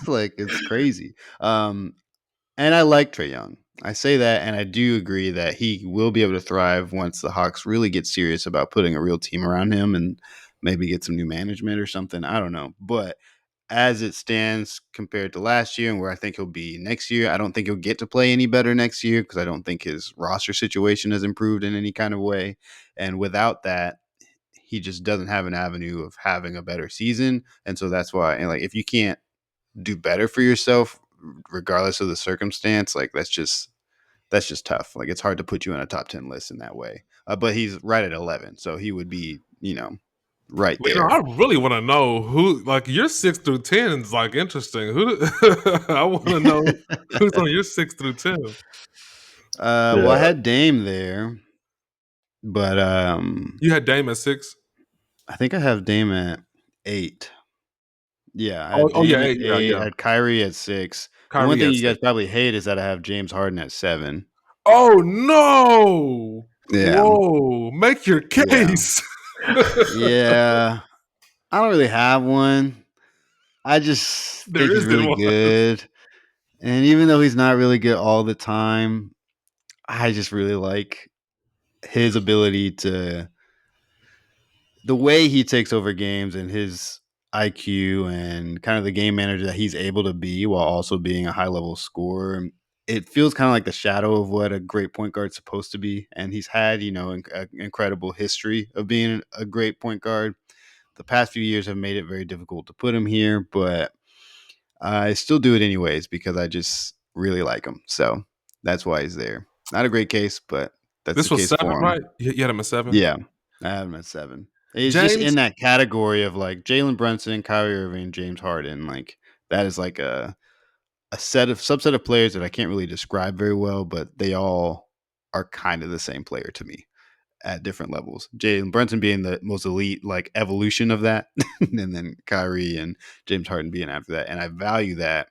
Like, it's crazy. And I like Trae Young. I say that, and I do agree that he will be able to thrive once the Hawks really get serious about putting a real team around him and maybe get some new management or something. I don't know. But as it stands compared to last year and where I think he'll be next year, I don't think he'll get to play any better next year because I don't think his roster situation has improved in any kind of way. And without that, he just doesn't have an avenue of having a better season. And so that's why, and like, if you can't do better for yourself, regardless of the circumstance, like that's just tough. Like, it's hard to put you on a top 10 list in that way. But he's right at 11, so he would be, right there. I really want to know who, like, your 6 through 10 is like interesting. I want to know who's on your 6 through 10. Well, I had Dame there, but you had Dame at 6. I think I have Dame at 8. Yeah, I had had 8. I had Kyrie at 6. Kyrie the one thing at you guys 6. probably hate is that I have James Harden at 7. Oh no! Yeah. Whoa! Make your case. Yeah. I don't really have one. I just think he's really good. And even though he's not really good all the time, I just really like his ability to, the way he takes over games and his IQ and kind of the game manager that he's able to be while also being a high level scorer. It feels kind of like the shadow of what a great point guard's supposed to be. And he's had, an incredible history of being a great point guard. The past few years have made it very difficult to put him here, but I still do it anyways because I just really like him. So that's why he's there. Not a great case, but that's this the was case 7, for him. right? You had him at 7? Yeah, I have him at 7. He's just in that category of like Jalen Brunson, Kyrie Irving, James Harden. Like, that is like a subset of players that I can't really describe very well, but they all are kind of the same player to me at different levels. Jalen Brunson being the most elite, like, evolution of that, and then Kyrie and James Harden being after that. And I value that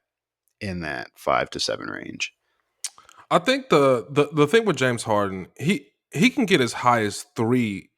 in that 5 to 7 range. I think the thing with James Harden, he can get as high as 3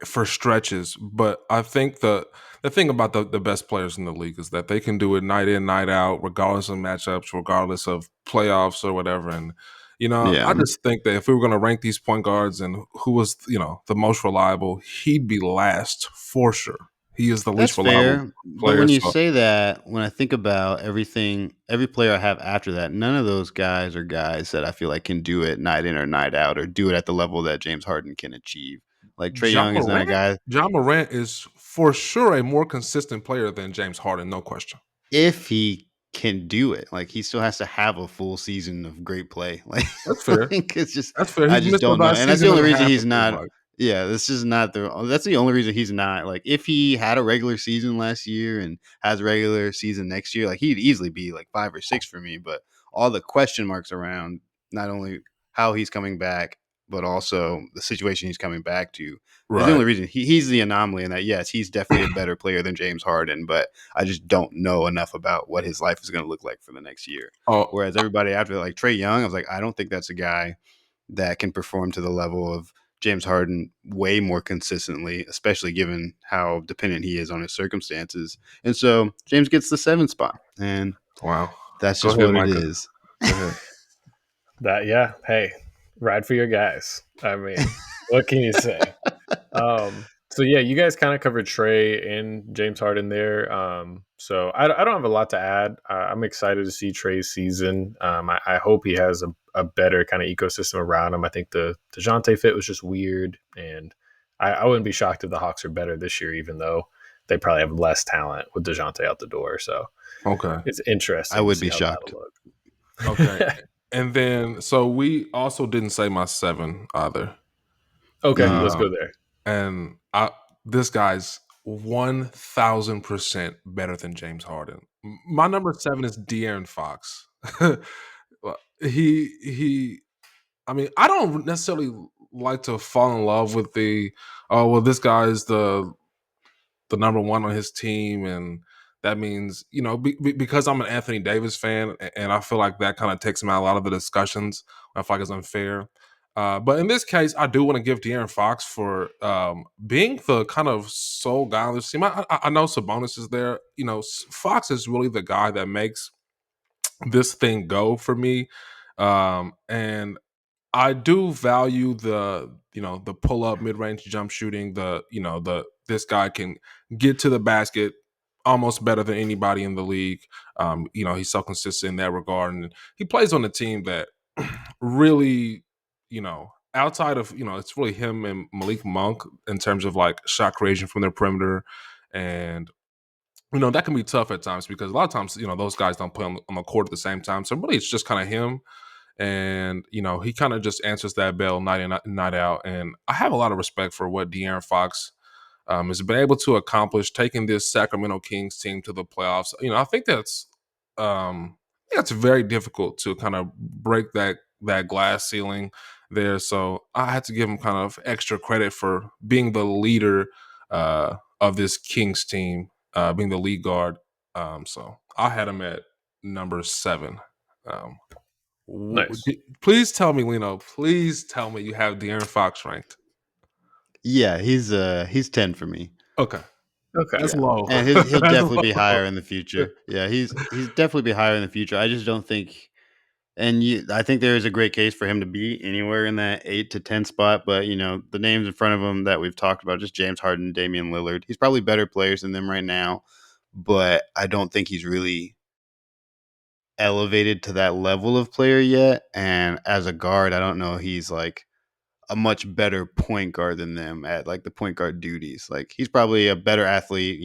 for stretches, but I think the thing about the best players in the league is that they can do it night in, night out, regardless of matchups, regardless of playoffs or whatever. And I just think that if we were going to rank these point guards and who was the most reliable, he'd be last for sure. He is the least reliable player. But when you say that, when I think about every player I have after that, none of those guys are guys that I feel like can do it night in or night out, or do it at the level that James Harden can achieve. Like, Trae Young is not a guy. John Morant is for sure a more consistent player than James Harden, no question. If he can do it, like, he still has to have a full season of great play. Like, that's fair. It's just, that's fair. I just don't know, and that's the only reason he's not. Yeah, this is not that's the only reason he's not. Like, if he had a regular season last year and has a regular season next year, like, he'd easily be like 5 or 6 for me. But all the question marks around not only how he's coming back, but also the situation he's coming back to. Right. Is the only reason he's the anomaly in that. Yes, he's definitely a better player than James Harden, but I just don't know enough about what his life is going to look like for the next year. Whereas everybody after, like Trae Young, I was like, I don't think that's a guy that can perform to the level of James Harden way more consistently, especially given how dependent he is on his circumstances. And so James gets the 7th spot, and Wow. that's Go just ahead, what it Micah. is. Go ahead. Hey, ride for your guys. I mean, what can you say? So yeah, you guys kind of covered Trae and James Harden there. So I don't have a lot to add. I'm excited to see Trae's season. I hope he has a better kind of ecosystem around him. I think the DeJounte fit was just weird, and I wouldn't be shocked if the Hawks are better this year, even though they probably have less talent with DeJounte out the door. So Okay. it's I interesting to would see be how shocked. that'll look. Okay. And then, so we also didn't say my 7 either. Okay, Mhm. let's go there. And this guy's 1,000% better than James Harden. My number 7 is De'Aaron Fox. he. I mean, I don't necessarily like to fall in love with this guy is the number 1 on his team, and that means because I'm an Anthony Davis fan, and I feel like that kind of takes him out a lot of the discussions. I feel like it's unfair. But in this case, I do want to give De'Aaron Fox for being the kind of sole guy on this team. I know Sabonis is there. Fox is really the guy that makes this thing go for me. And I do value the pull up mid range jump shooting. This guy can get to the basket almost better than anybody in the league. He's so consistent in that regard, and he plays on a team that really, outside of it's really him and Malik Monk in terms of like shot creation from their perimeter, and that can be tough at times because a lot of times those guys don't play on the court at the same time. So really, it's just kind of him. And he kind of just answers that bell night in night out, and I have a lot of respect for what De'Aaron Fox has been able to accomplish, taking this Sacramento Kings team to the playoffs. I think that's very difficult to kind of break that glass ceiling there. So I had to give him kind of extra credit for being the leader of this Kings team, being the lead guard. So I had him at number 7. Nice. Please tell me, Lino. Please tell me you have De'Aaron Fox ranked. Yeah, he's 10 for me. Okay, that's Yeah. low. And he'll That's definitely be low. higher in the future. Yeah, he's definitely be higher in the future. I just don't think, and I think there is a great case for him to be anywhere in that 8 to 10 spot. But the names in front of him that we've talked about, just James Harden, Damian Lillard. He's probably better players than them right now, but I don't think he's really elevated to that level of player yet. And as a guard, I don't know he's like a much better point guard than them at like the point guard duties. Like he's probably a better athlete,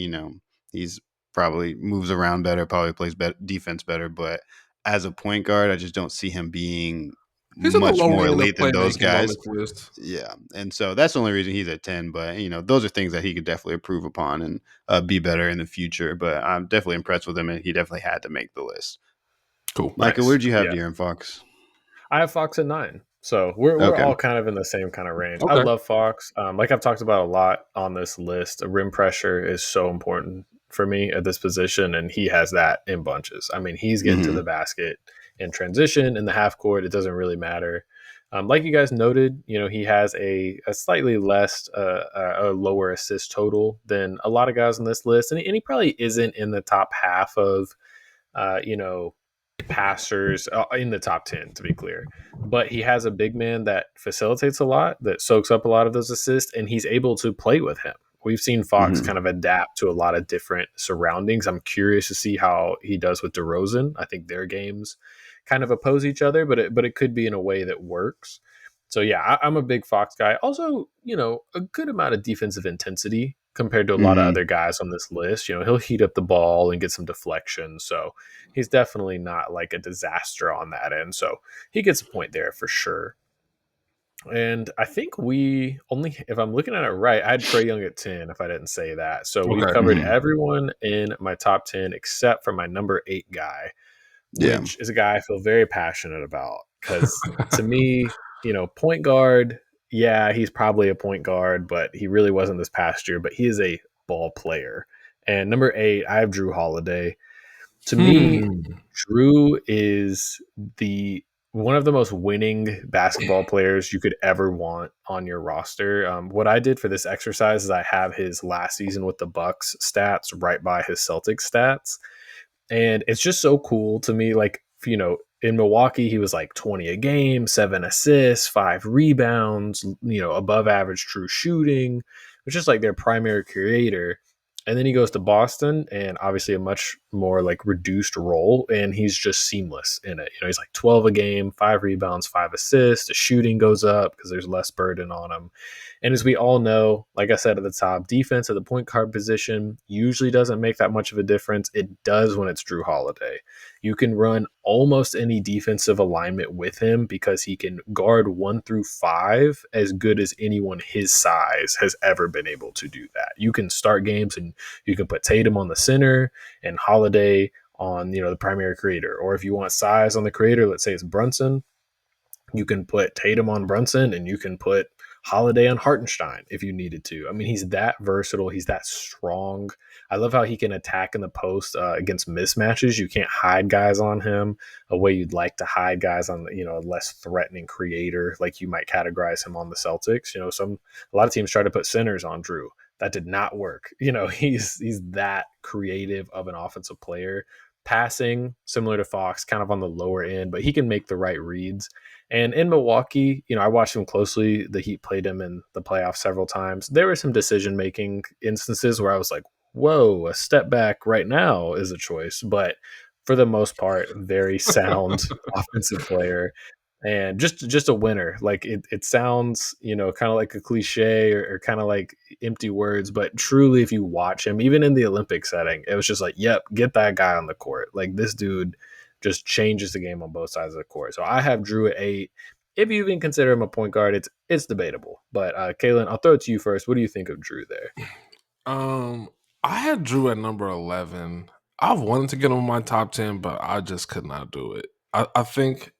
he's probably moves around better, probably plays defense better, but as a point guard, I just don't see him being He's on the much lower more end of elite than those playmaking on guys. this list. Yeah. And so that's the only reason he's at 10, but those are things that he could definitely improve upon and be better in the future, but I'm definitely impressed with him and he definitely had to make the list. Cool. Micah, Nice. where'd you have Yeah. De'Aaron Fox? I have Fox at 9. So we're Okay. all kind of in the same kind of range. I Okay. love Fox. Like I've talked about a lot on this list, rim pressure is so important for me at this position, and he has that in bunches. I mean, he's getting to the basket in transition, in the half court. It doesn't really matter. Like you guys noted, he has a slightly less, a lower assist total than a lot of guys on this list, and he probably isn't in the top half of, passers in the top 10, to be clear. But he has a big man that facilitates a lot, that soaks up a lot of those assists, and he's able to play with him. We've seen Fox kind of adapt to a lot of different surroundings. I'm curious to see how he does with DeRozan. I think their games kind of oppose each other, but it could be in a way that works. So yeah, I'm a big Fox guy. Also, a good amount of defensive intensity compared to a lot of other guys on this list. He'll heat up the ball and get some deflection. So he's definitely not like a disaster on that end. So he gets a point there for sure. And I think we only, if I'm looking at it right, I had Trae Young at 10 if I didn't say that. So we've covered everyone in my top 10 except for my number 8 guy, which is a guy I feel very passionate about. Because to me, point guard, yeah, he's probably a point guard, but he really wasn't this past year. But he is a ball player. And number 8, I have Jrue Holiday. To me, Jrue is the one of the most winning basketball players you could ever want on your roster. What I did for this exercise is I have his last season with the Bucks stats right by his Celtics stats, and it's just so cool to me. Like, in Milwaukee, he was like 20 a game, 7 assists, 5 rebounds, above average true shooting, which is like their primary creator. And then he goes to Boston and obviously a much more like reduced role. And he's just seamless in it. He's like 12 a game, 5 rebounds, 5 assists. The shooting goes up because there's less burden on him. And as we all know, like I said at the top, defense at the point guard position usually doesn't make that much of a difference. It does when it's Jrue Holiday. You can run almost any defensive alignment with him because he can guard 1 through 5 as good as anyone his size has ever been able to do that. You can start games and you can put Tatum on the center and Holiday on, the primary creator. Or if you want size on the creator, let's say it's Brunson, you can put Tatum on Brunson and you can put Holiday on Hartenstein if you needed to. I mean, he's that versatile. He's that strong. I love how he can attack in the post against mismatches. You can't hide guys on him a way you'd like to hide guys on, a less threatening creator, like you might categorize him on the Celtics. A lot of teams try to put centers on Jrue. That did not work. He's that creative of an offensive player. Passing, similar to Fox, kind of on the lower end, but he can make the right reads. And in Milwaukee, I watched him closely. The Heat played him in the playoffs several times. There were some decision-making instances where I was like, whoa, a step back right now is a choice. But for the most part, very sound offensive player. And just a winner. Like it sounds, kind of like a cliche or kind of like empty words, but truly, if you watch him, even in the Olympic setting, it was just like, yep, get that guy on the court. Like this dude just changes the game on both sides of the court. So I have Jrue at 8. If you even consider him a point guard, it's debatable. But Caelan, I'll throw it to you first. What do you think of Jrue there? I had Jrue at number 11. I wanted to get him in my top 10, but I just could not do it. I think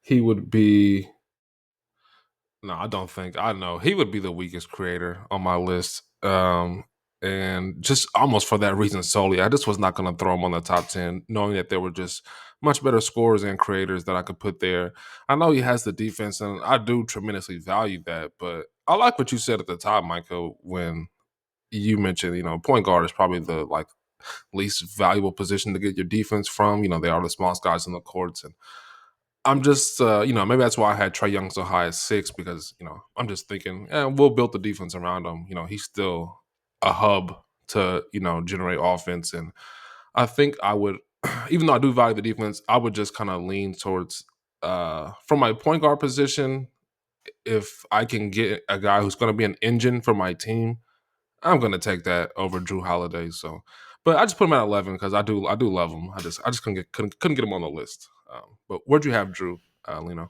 he would be. No, I don't think. I know he would be the weakest creator on my list. And just almost for that reason solely, I just was not going to throw him on the top 10, knowing that there were just much better scorers and creators that I could put there. I know he has the defense, and I do tremendously value that. But I like what you said at the top, Michael, when you mentioned, point guard is probably the least valuable position to get your defense from. They are the smallest guys in the courts, and I'm just, maybe that's why I had Trae Young so high at 6 because, I'm just thinking, we'll build the defense around him. He's still a hub to, generate offense. And I think I would, even though I do value the defense, I would just kind of lean towards, from my point guard position, if I can get a guy who's going to be an engine for my team, I'm going to take that over Jrue Holiday. So, but I just put him at 11 because I do love him. I just couldn't get him on the list. But where'd you have Jrue, Lino?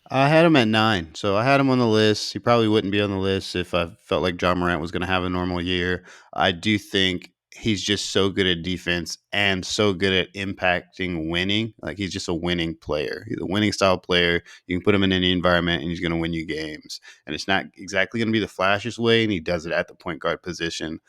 I had him at 9, so I had him on the list. He probably wouldn't be on the list if I felt like John Morant was going to have a normal year. I do think he's just so good at defense and so good at impacting winning. Like he's just a winning player. He's a winning style player. You can put him in any environment and he's going to win you games. And it's not exactly going to be the flashiest way, and he does it at the point guard position.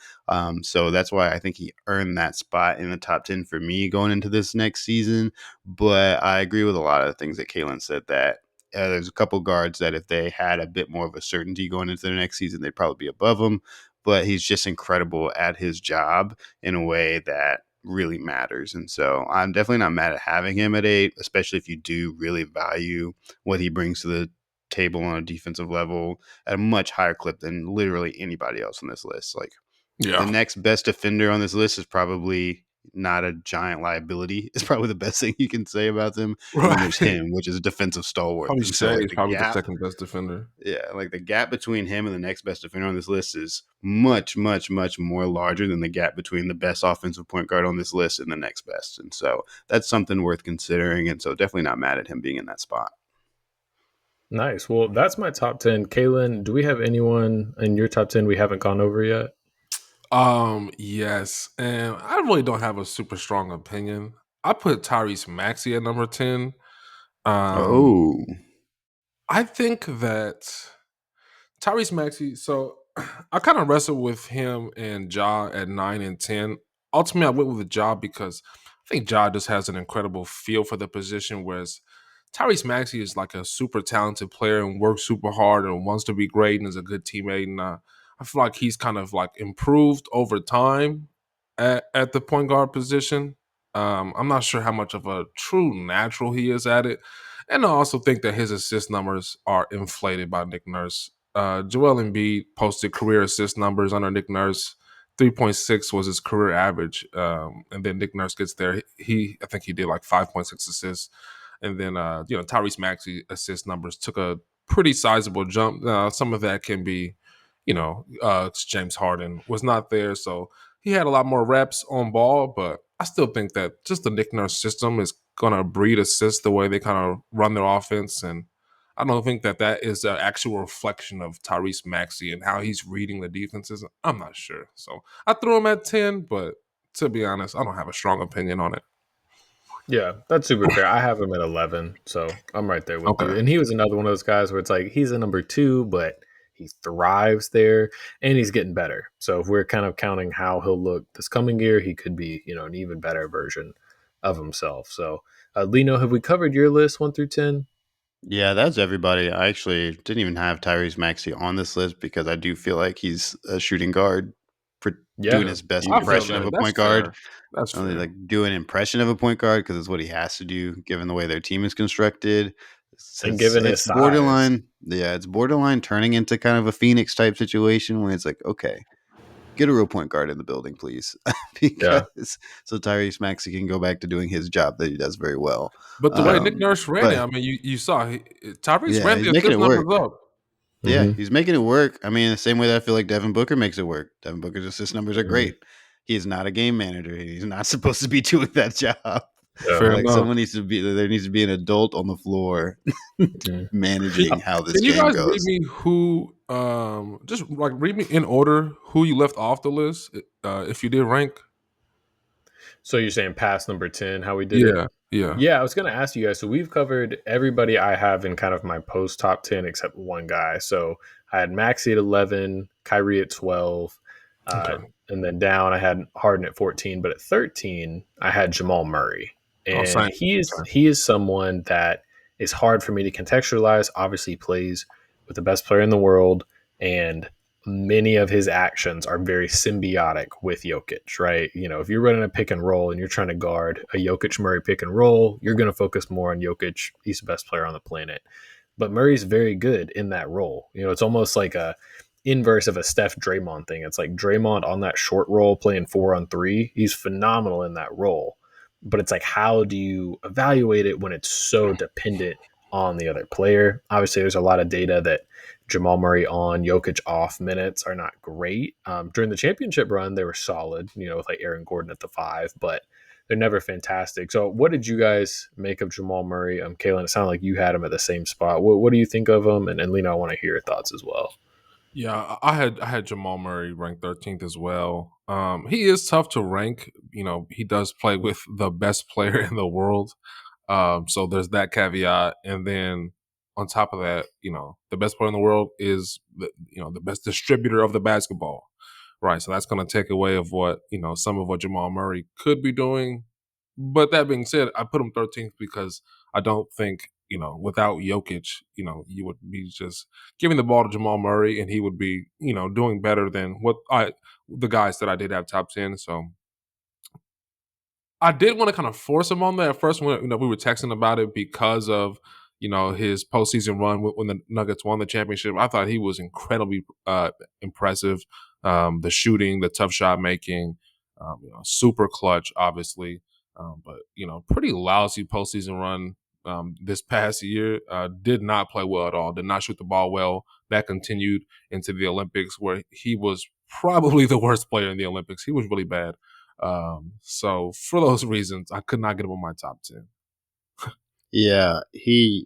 So that's why I think he earned that spot in the top 10 for me going into this next season. But I agree with a lot of the things that Caelan said that there's a couple guards that if they had a bit more of a certainty going into the next season, they'd probably be above him. But he's just incredible at his job in a way that really matters. And so I'm definitely not mad at having him at 8, especially if you do really value what he brings to the table on a defensive level at a much higher clip than literally anybody else on this list. Like the next best defender on this list is probably not a giant liability. It's probably the best thing you can say about them. Right. And then there's him, which is a defensive stalwart. Probably And so, Shai like, is probably the second best defender. Yeah, like the gap between him and the next best defender on this list is much, much, much more larger than the gap between the best offensive point guard on this list and the next best. And so that's something worth considering. And so definitely not mad at him being in that spot. Nice. Well, that's my top 10. Caelan, do we have anyone in your top 10 we haven't gone over yet? Yes. And I really don't have a super strong opinion. I put Tyrese Maxey at number 10. I think that Tyrese Maxey, so I kind of wrestled with him and Ja at 9 and 10. Ultimately, I went with Ja because I think Ja just has an incredible feel for the position, whereas Tyrese Maxey is like a super talented player and works super hard and wants to be great and is a good teammate. And I feel like he's kind of like improved over time at the point guard position. I'm not sure how much of a true natural he is at it. And I also think that his assist numbers are inflated by Nick Nurse. Joel Embiid posted career assist numbers under Nick Nurse. 3.6 was his career average. And then Nick Nurse gets there. I think he did like 5.6 assists. And then, Tyrese Maxey assist numbers took a pretty sizable jump. Some of that can be, James Harden was not there. So he had a lot more reps on ball, but I still think that just the Nick Nurse system is going to breed assists the way they kind of run their offense. And I don't think that is an actual reflection of Tyrese Maxey and how he's reading the defenses. I'm not sure. So I threw him at 10, but to be honest, I don't have a strong opinion on it. Yeah, that's super fair. I have him at 11, so I'm right there with you. Okay. And he was another one of those guys where it's like he's a number 2, but he thrives there and he's getting better. So if we're kind of counting how he'll look this coming year, he could be, an even better version of himself. So, Lino, have we covered your list 1 through 10? Yeah, that's everybody. I actually didn't even have Tyrese Maxey on this list because I do feel like he's a shooting guard for doing Yeah, his best you I could feel impression of that. a That's point guard. fair. That's Only fair. like do an impression of a point guard because it's what he has to do given the way their team is constructed. and given his It's size. borderline. Yeah, it's borderline turning into kind of a Phoenix type situation where it's like, okay, get a real point guard in the building, please, Yeah, because so Tyrese Maxey can go back to doing his job that he does very well. But the way Nick Nurse ran it, But I mean, you saw Tyrese yeah, ran he's the making assist it work. numbers up. Yeah, hmm he's making it work. I mean, the same way that I feel like Devin Booker makes it work. Devin Booker's assist numbers are hmm great. He is not a game manager. He's not supposed to be doing that job. yeah. Fair Like enough. someone needs to be there needs to be an adult on the floor hmm managing how this Can you game guys read goes. me who just like read me in order who you left off the list if you did rank? So you're saying past number 10, how we did it? Yeah, yeah. Yeah, I was going to ask you guys. So we've covered everybody I have in kind of my post top 10 except one guy. So I had Maxey at 11, Kyrie at 12, uh, Okay. and then down I had Harden at 14. But at 13, I had Jamal Murray. Oh, And same. he is someone that is hard for me to contextualize. Obviously, he plays with the best player in the world. And many of his actions are very symbiotic with Jokic, right? If you're running a pick and roll and you're trying to guard a Jokic Murray pick and roll, you're going to focus more on Jokic. He's the best player on the planet. But Murray's very good in that role. It's almost like a inverse of a Steph Draymond thing. It's like Draymond on that short roll playing 4-on-3. He's phenomenal in that role. But it's like, how do you evaluate it when it's so dependent on the other player? Obviously, there's a lot of data that Jamal Murray on, Jokic off minutes are not great. During the championship run, they were solid, with like Aaron Gordon at the 5, but they're never fantastic. So what did you guys make of Jamal Murray? Caelan, it sounded like you had him at the same spot. What do you think of him? And Lena, I want to hear your thoughts as well. Yeah, I had Jamal Murray ranked 13th as well. He is tough to rank. He does play with the best player in the world. So there's that caveat. And then on top of that, the best player in the world is the best distributor of the basketball. Right. So that's going to take away of what, some of what Jamal Murray could be doing. But that being said, I put him 13th because I don't think, without Jokic, you would be just giving the ball to Jamal Murray and he would be, doing better than the guys that I did have top 10. So I did want to kind of force him on there at first when we were texting about it because of his postseason run when the Nuggets won the championship. I thought he was incredibly impressive. The shooting, the tough shot making, super clutch, obviously, but pretty lousy postseason run this past year. Did not play well at all. Did not shoot the ball well. That continued into the Olympics where he was probably the worst player in the Olympics. He was really bad. So for those reasons, I could not get him on my top 10. Yeah, he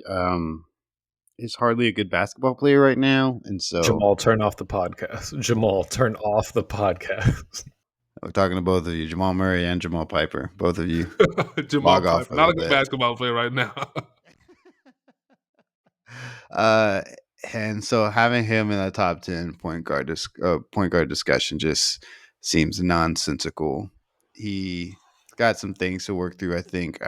is hardly a good basketball player right now, and so Jamal, turn off the podcast. Jamal, turn off the podcast. I'm talking to both of you, Jamal Murray and Jamal Piper. Both of you Jamal log off Piper, for a not little a good bit. basketball player right now. Uh, and so having him in the top 10 point guard discussion just seems nonsensical. He got some things to work through. I think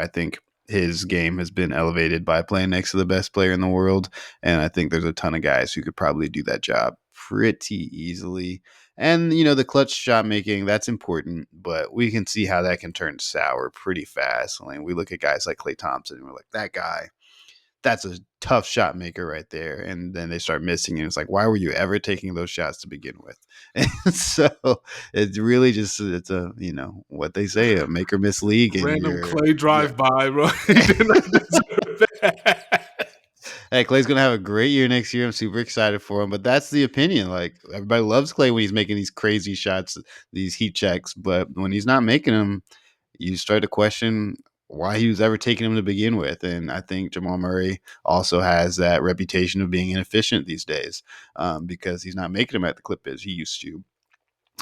his game has been elevated by playing next to the best player in the world. And I think there's a ton of guys who could probably do that job pretty easily. And, the clutch shot making, that's important, but we can see how that can turn sour pretty fast. I mean, we look at guys like Klay Thompson and we're like, that guy, that's a tough shot maker right there. And then they start missing, and it's like, why were you ever taking those shots to begin with? And so it's really just, it's a, what they say, a make or miss league. And Random Clay drive by, bro. Hey, Clay's gonna have a great year next year. I'm super excited for him. But that's the opinion. Like, everybody loves Clay when he's making these crazy shots, these heat checks. But when he's not making them, you start to question why he was ever taking them to begin with. And I think Jamal Murray also has that reputation of being inefficient these days, because he's not making them at the clip as he used to,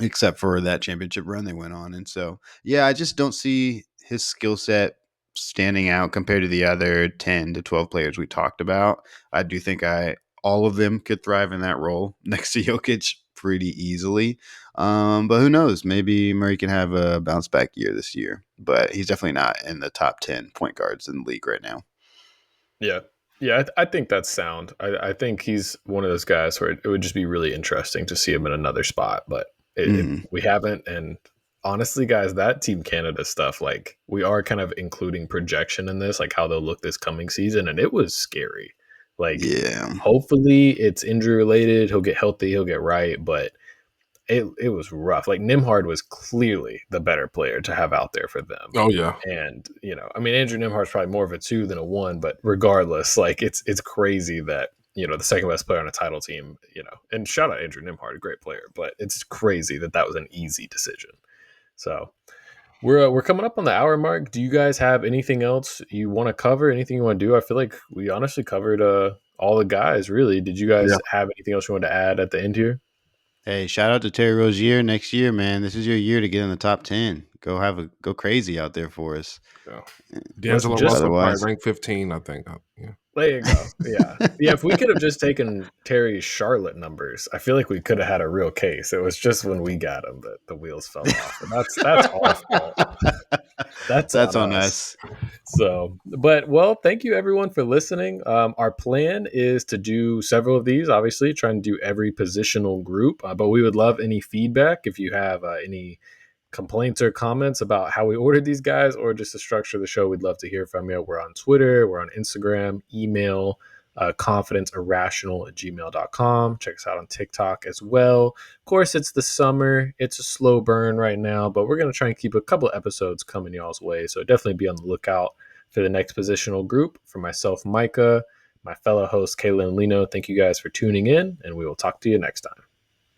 except for that championship run they went on. And so, yeah, I just don't see his skill set standing out compared to the other 10 to 12 players we talked about. I do think all of them could thrive in that role next to Jokic pretty easily. But who knows? Maybe Murray can have a bounce back year this year, but he's definitely not in the top 10 point guards in the league right now. Yeah. Yeah, I think that's sound. I think he's one of those guys where it would just be really interesting to see him in another spot, but we haven't. And honestly, guys, that Team Canada stuff, like, we are kind of including projection in this, like how they'll look this coming season, and it was scary. Like, Yeah. hopefully it's injury related. He'll get healthy. He'll get right, but it was rough. Like, Nembhard was clearly the better player to have out there for them. Oh yeah. And, I mean, Andrew Nembhard's probably more of a 2 than a 1, but regardless, like, it's crazy that, the second best player on a title team, and shout out Andrew Nembhard, a great player, but it's crazy that was an easy decision. So we're coming up on the hour mark. Do you guys have anything else you want to cover? Anything you want to do? I feel like we honestly covered all the guys, really. Did you guys have anything else you want to add at the end here? Hey, shout out to Terry Rozier next year, man. This is your year to get in the top 10. Go crazy out there for us. Yeah. D'Angelo Russell probably ranked 15, I think. Yeah. There you go. Yeah. Yeah. If we could have just taken Terry's Charlotte numbers, I feel like we could have had a real case. It was just when we got him that the wheels fell off. And that's our fault. That's on us. So, well, thank you everyone for listening. Our plan is to do several of these, obviously, trying to do every positional group, but we would love any feedback. If you have any complaints or comments about how we ordered these guys or just the structure of the show, we'd love to hear from you. We're on Twitter, we're on Instagram, email, confidenceirrational@gmail.com. Check us out on TikTok as well. Of course, it's the summer. It's a slow burn right now, but we're going to try and keep a couple episodes coming y'all's way. So definitely be on the lookout for the next positional group. For myself, Micah, my fellow host, Caelan and Lino, thank you guys for tuning in, and we will talk to you next time.